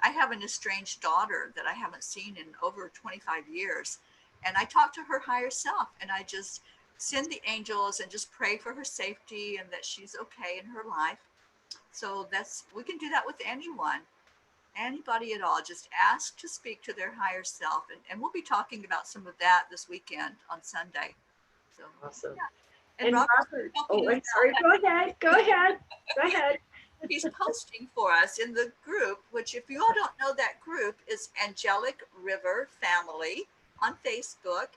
I have an estranged daughter that I haven't seen in over 25 years. And I talk to her higher self and I just send the angels and just pray for her safety and that she's okay in her life. So we can do that with anyone, anybody at all. Just ask to speak to their higher self. And we'll be talking about some of that this weekend on Sunday. So, Awesome. yeah. And And Robert's Robert, helping oh, us I'm sorry. out. Go ahead. Go ahead. Go ahead. He's posting for us in the group, which, if you all don't know, that group is Angelic River Family on Facebook.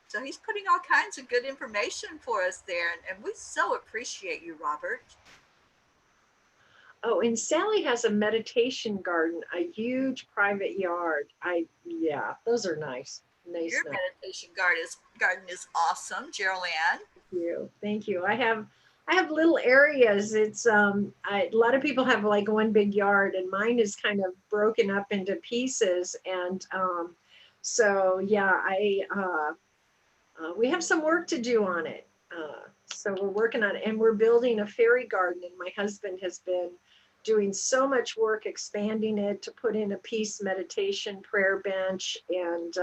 So he's putting all kinds of good information for us there. And we so appreciate you, Robert. Oh, and Sally has a meditation garden, a huge private yard. Yeah, those are nice. Nice, Your nice. meditation garden is awesome, Jeryl Ann. Thank you. Thank you. I have little areas. A lot of people have like one big yard, and mine is kind of broken up into pieces. And so yeah, we have some work to do on it. So we're working on it, and we're building a fairy garden. And my husband has been doing so much work expanding it to put in a peace meditation prayer bench. And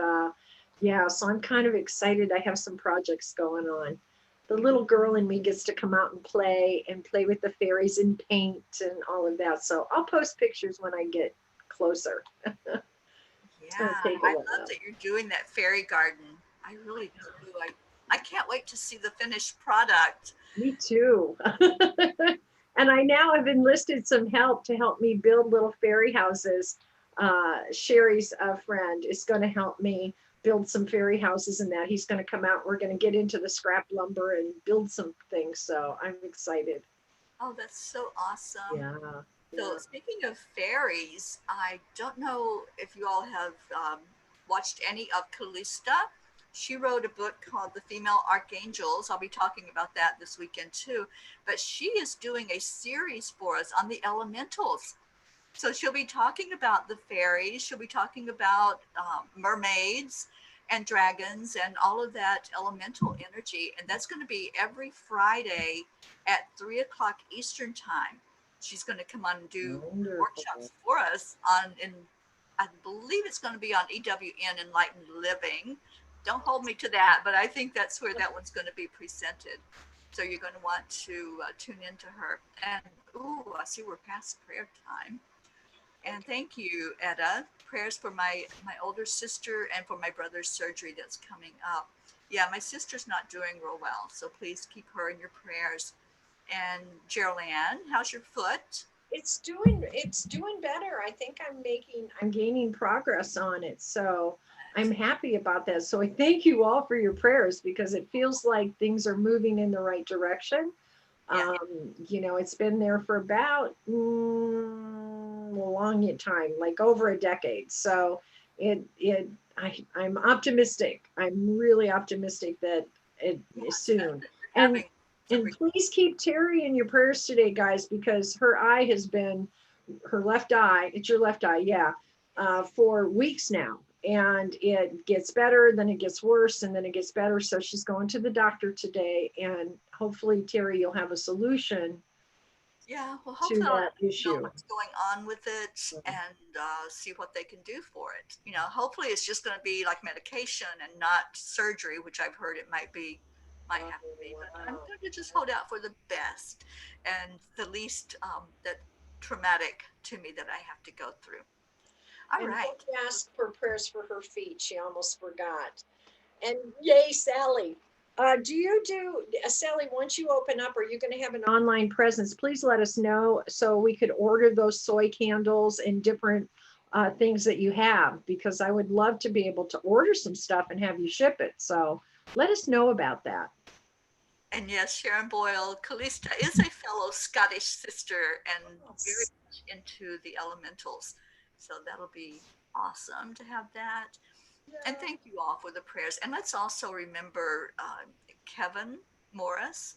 yeah, so I'm kind of excited. I have some projects going on. The little girl in me gets to come out and play with the fairies and paint and all of that. So I'll post pictures when I get closer. It's Yeah, going to take a I love while. that you're doing that fairy garden. I really do. I can't wait to see the finished product. Me too. And I now have enlisted some help to help me build little fairy houses. Sherry's friend is going to help me build some fairy houses and that. He's going to come out. We're going to get into the scrap lumber and build some things. So I'm excited. Oh, that's so awesome. Yeah. So, Yeah. speaking of fairies, I don't know if you all have watched any of Callista. She wrote a book called The Female Archangels. I'll be talking about that this weekend too. But she is doing a series for us on the elementals. So she'll be talking about the fairies, she'll be talking about mermaids and dragons and all of that elemental energy. And that's going to be every Friday at 3 o'clock Eastern time. She's going to come on and do Wonderful. workshops for us I believe it's going to be on EWN Enlightened Living. Don't hold me to that, but I think that's where that one's going to be presented. So you're going to want to tune into her. And ooh, I see we're past prayer time. And thank you, Etta. prayers for my older sister and for my brother's surgery that's coming up. Yeah, my sister's not doing real well, so please keep her in your prayers. And Jeryl Ann, how's your foot? It's doing better. I think I'm gaining progress on it. So I'm happy about that. So I thank you all for your prayers because it feels like things are moving in the right direction. Yeah, It's been there for about a long time, like over a decade. So I'm optimistic. I'm really optimistic that it is yes, soon. that you're And having some. and please keep Teri in your prayers today, guys, because her eye has been her left eye. It's your left eye, yeah, for weeks now. And it gets better, then it gets worse, and then it gets better. So she's going to the doctor today, and hopefully, Teri, you'll have a solution Yeah, well, to hopefully I'll that let you know issue. what's going on with it and see what they can do for it. Hopefully it's just going to be like medication and not surgery, which I've heard it might Oh, have to be. But I'm wow. going to just hold out for the best and the least that traumatic to me that I have to go through. All And right. don't ask for prayers for her feet. She almost forgot. And yay, Sally. Sally, once you open up, are you going to have an online presence? Please let us know so we could order those soy candles and different things that you have, because I would love to be able to order some stuff and have you ship it. So let us know about that. And yes, Sharon Boyle, Callista is a fellow Scottish sister and very Yes. much into the elementals. So that'll be awesome to have that. And Yeah. thank you all for the prayers. And let's also remember Kevin Morris,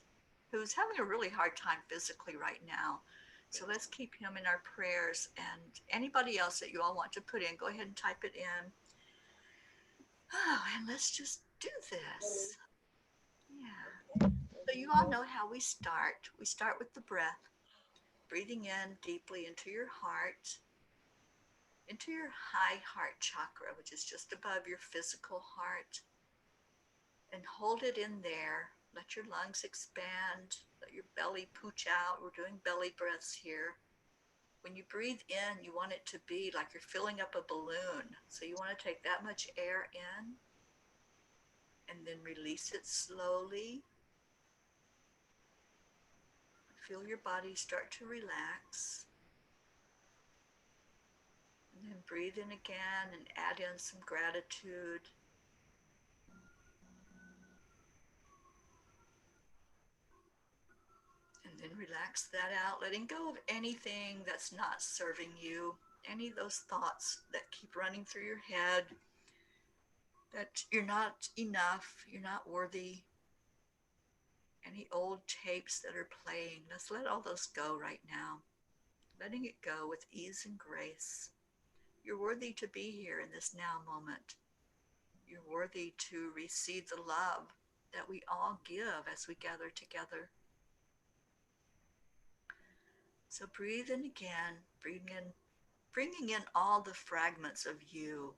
who's having a really hard time physically right now. So let's keep him in our prayers. And anybody else that you all want to put in, go ahead and type it in. Oh, and let's just do this. Yeah. So you all know how we start. We start with the breath, breathing in deeply into your high heart chakra, which is just above your physical heart, and hold it in there. Let your lungs expand, let your belly pooch out. We're doing belly breaths here. When you breathe in, you want it to be like you're filling up a balloon. So you want to take that much air in and then release it slowly. Feel your body start to relax. And then breathe in again and add in some gratitude. And then relax that out, letting go of anything that's not serving you, any of those thoughts that keep running through your head that you're not enough, you're not worthy, any old tapes that are playing. Let's let all those go right now, letting it go with ease and grace. You're worthy to be here in this now moment. You're worthy to receive the love that we all give as we gather together. So breathe in again, bringing in all the fragments of you,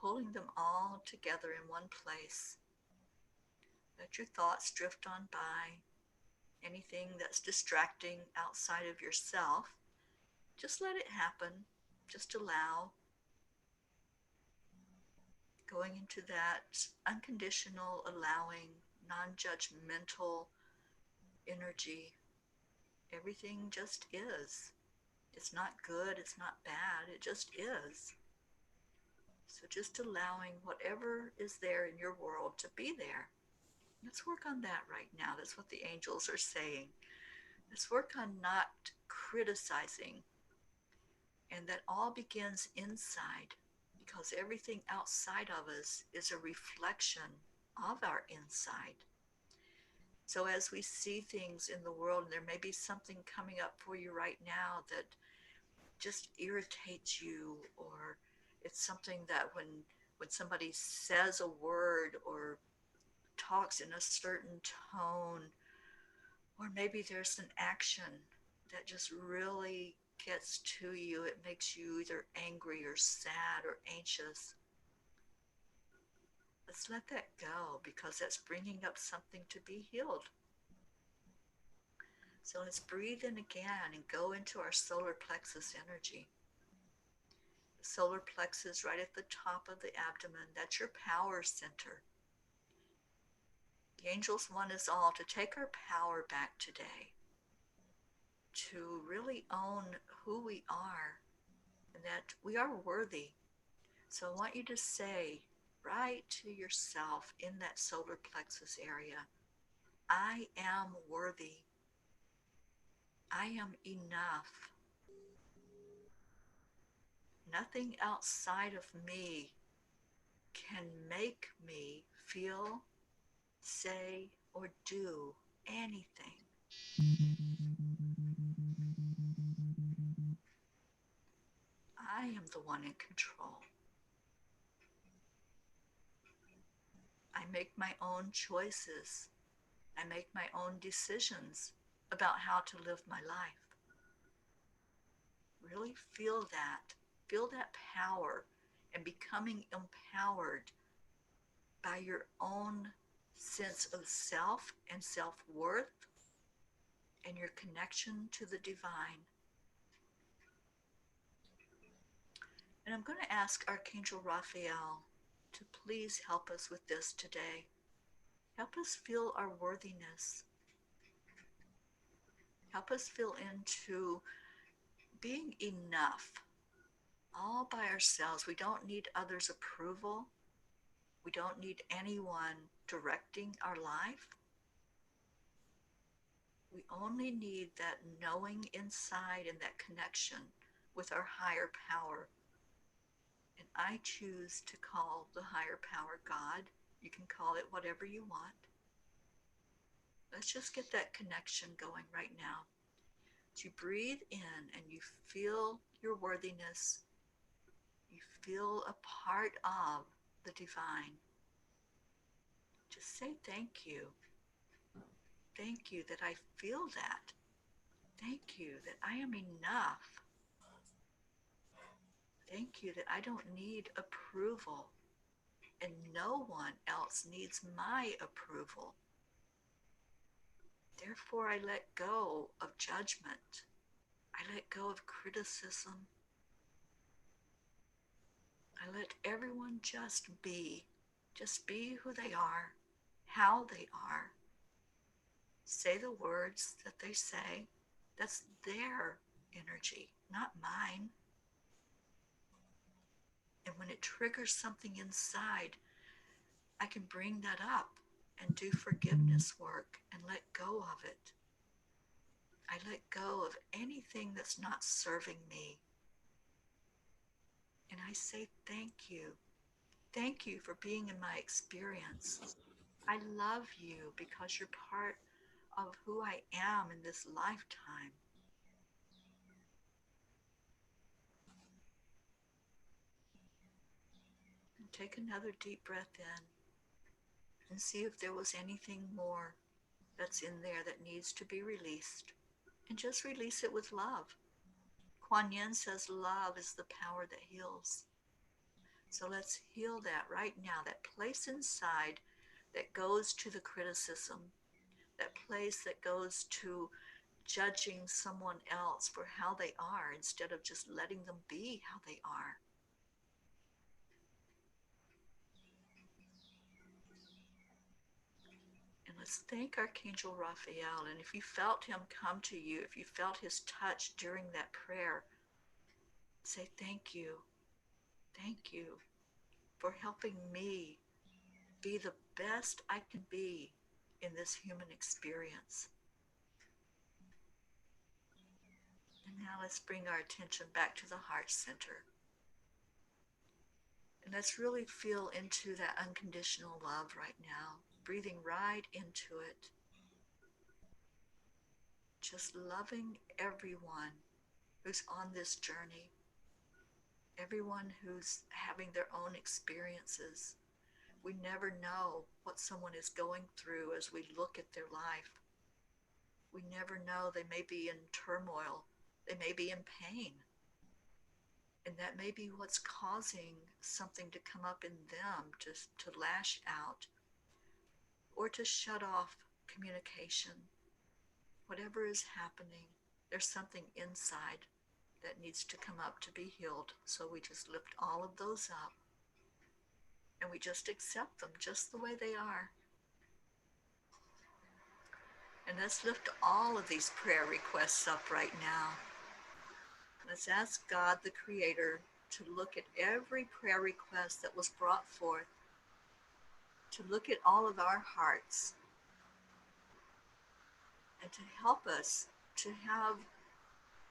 pulling them all together in one place. Let your thoughts drift on by. Anything that's distracting outside of yourself, just let it happen. Just allow, going into that unconditional, allowing, non judgmental energy. Everything just is. It's not good, it's not bad, it just is. So just allowing whatever is there in your world to be there. Let's work on that right now. That's what the angels are saying. Let's work on not criticizing. And that all begins inside because everything outside of us is a reflection of our inside. So as we see things in the world, and there may be something coming up for you right now that just irritates you, or it's something that when somebody says a word or talks in a certain tone, or maybe there's an action that just really gets to you, it makes you either angry or sad or anxious. Let's let that go because that's bringing up something to be healed. So let's breathe in again and go into our solar plexus energy. The solar plexus right at the top of the abdomen. That's your power center. The angels want us all to take our power back today, to really own who we are and that we are worthy. So I want you to say right to yourself in that solar plexus area, I am worthy. I am enough. Nothing outside of me can make me feel, say, or do anything. I am the one in control. I make my own choices. I make my own decisions about how to live my life. Really feel that. Feel that power and becoming empowered by your own sense of self and self-worth and your connection to the divine. And I'm going to ask Archangel Raphael to please help us with this today. Help us feel our worthiness. Help us feel into being enough all by ourselves. We don't need others' approval. We don't need anyone directing our life. We only need that knowing inside and that connection with our higher power. And I choose to call the higher power God. You can call it whatever you want. Let's just get that connection going right now. As you breathe in and you feel your worthiness, you feel a part of the divine. Just say thank you. Thank you that I feel that. Thank you that I am enough. Thank you that I don't need approval and no one else needs my approval. Therefore, I let go of judgment. I let go of criticism. I let everyone just be who they are, how they are. Say the words that they say. That's their energy, not mine. And when it triggers something inside, I can bring that up and do forgiveness work and let go of it. I let go of anything that's not serving me. And I say thank you. Thank you for being in my experience. I love you because you're part of who I am in this lifetime. And take another deep breath in and see if there was anything more that's in there that needs to be released. And just release it with love. Kuan Yin says love is the power that heals. So let's heal that right now, that place inside that goes to the criticism, that place that goes to judging someone else for how they are instead of just letting them be how they are. And let's thank Archangel Raphael. And if you felt him come to you, if you felt his touch during that prayer, say thank you. Thank you for helping me be the best I can be in this human experience. And now let's bring our attention back to the heart center. And let's really feel into that unconditional love right now, breathing right into it. Just loving everyone who's on this journey, everyone who's having their own experiences. We never know what someone is going through as we look at their life. We never know, they may be in turmoil, they may be in pain. And that may be what's causing something to come up in them to lash out or to shut off communication. Whatever is happening, there's something inside that needs to come up to be healed. So we just lift all of those up and we just accept them just the way they are. And let's lift all of these prayer requests up right now. Let's ask God, the Creator, to look at every prayer request that was brought forth, to look at all of our hearts, and to help us to have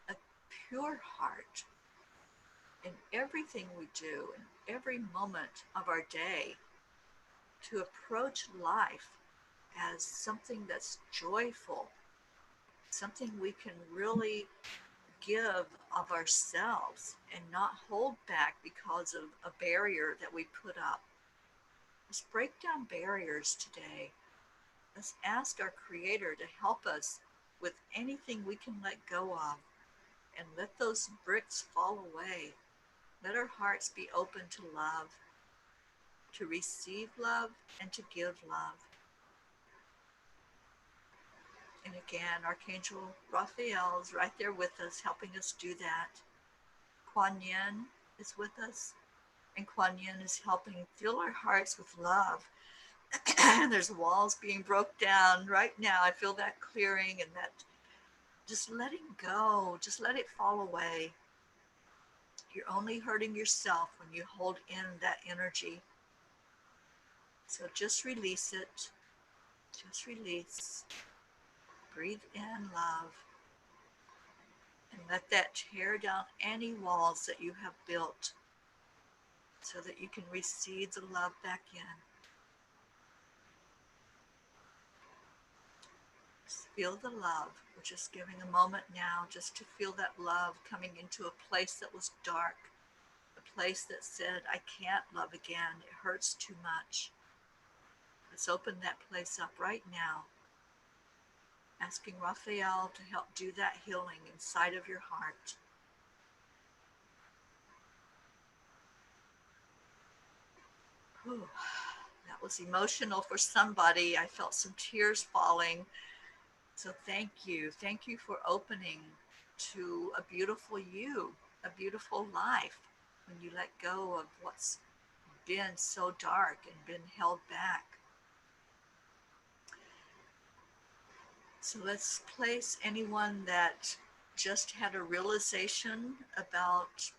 a pure heart in everything we do, in every moment of our day, to approach life as something that's joyful, something we can really give of ourselves and not hold back because of a barrier that we put up. Let's break down barriers today. Let's ask our Creator to help us with anything we can let go of and let those bricks fall away. Let our hearts be open to love, to receive love, and to give love. And again, Archangel Raphael is right there with us, helping us do that. Kuan Yin is with us, and Kuan Yin is helping fill our hearts with love. There's walls being broke down right now. I feel that clearing and that just letting go, just let it fall away. You're only hurting yourself when you hold in that energy. So just release it. Just release. Breathe in love. And let that tear down any walls that you have built so that you can receive the love back in. Just feel the love. We're just giving a moment now just to feel that love coming into a place that was dark, a place that said, I can't love again. It hurts too much. Let's open that place up right now, asking Raphael to help do that healing inside of your heart. Whew. That was emotional for somebody. I felt some tears falling. So thank you. Thank you for opening to a beautiful you, a beautiful life when you let go of what's been so dark and been held back. So let's place anyone that just had a realization about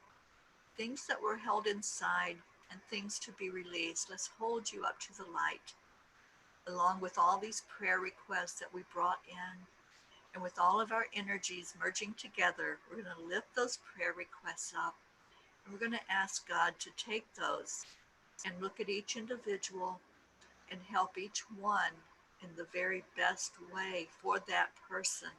things that were held inside and things to be released. Let's hold you up to the light, along with all these prayer requests that we brought in. And with all of our energies merging together, we're going to lift those prayer requests up. And we're going to ask God to take those and look at each individual and help each one in the very best way for that person.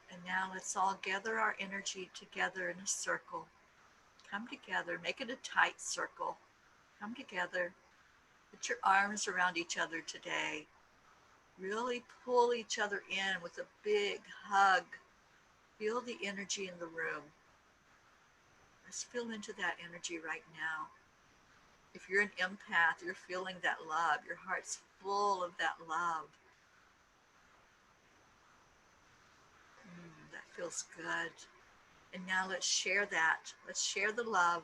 And now let's all gather our energy together in a circle. Come together, make it a tight circle. Come together, put your arms around each other today. Really pull each other in with a big hug. Feel the energy in the room. Let's feel into that energy right now. If you're an empath, you're feeling that love. Your heart's full of that love. That feels good. And now let's share that. Let's share the love.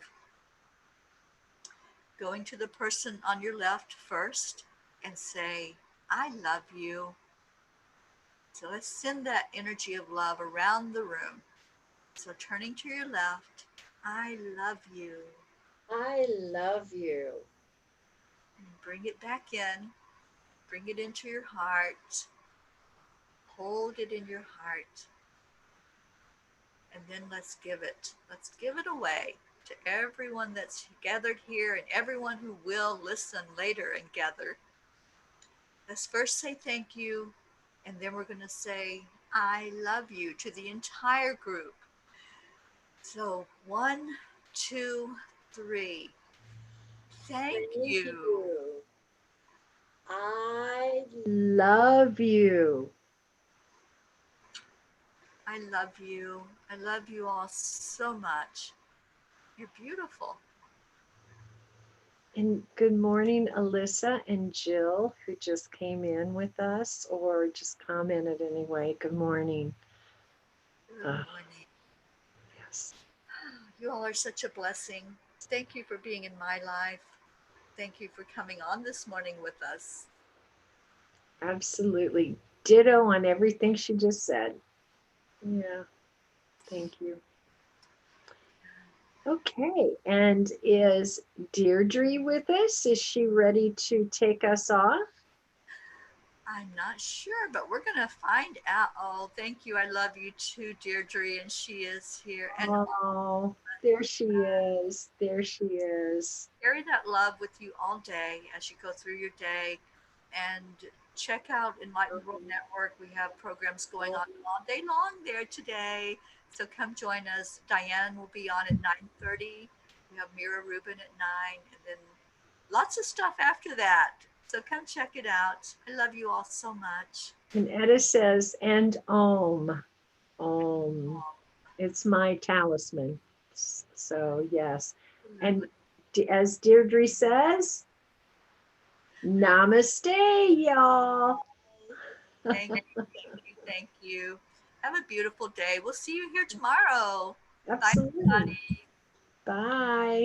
Going to the person on your left first and say, I love you. So let's send that energy of love around the room. So turning to your left, I love you. I love you. And bring it back in. Bring it into your heart. Hold it in your heart. And then let's give it. Let's give it away to everyone that's gathered here and everyone who will listen later and gather. Let's first say thank you, and then we're going to say, I love you to the entire group. So 1, 2, 3. Thank Thank you. you. I love you. I love you. I love you all so much. You're beautiful. And good morning, Alyssa and Jill, who just came in with us or just commented anyway. Good morning. Good Uh, morning. yes, You all are such a blessing. Thank you for being in my life. Thank you for coming on this morning with us. absolutely. Ditto on everything she just said. Yeah, thank you. Okay, and is Deirdre with us? Is she ready to take us off? I'm not sure, but we're going to find out. Oh, thank you. I love you too, Deirdre. And she is here. And Oh, there she is. There she is. carry that love with you all day as you go through your day. And check out Enlightened World Network. We have programs going on all day long there today. So come join us. Diane will be on at 9:30. We have Mira Rubin at 9, and then lots of stuff after that. So come check it out. I love you all so much. And Etta says, and Om. Om. It's my talisman. So, yes. And Absolutely. as Deirdre says, namaste, y'all. Thank you. Thank you. Thank you. Have a beautiful day. We'll see you here tomorrow. Bye, Absolutely. everybody. Bye.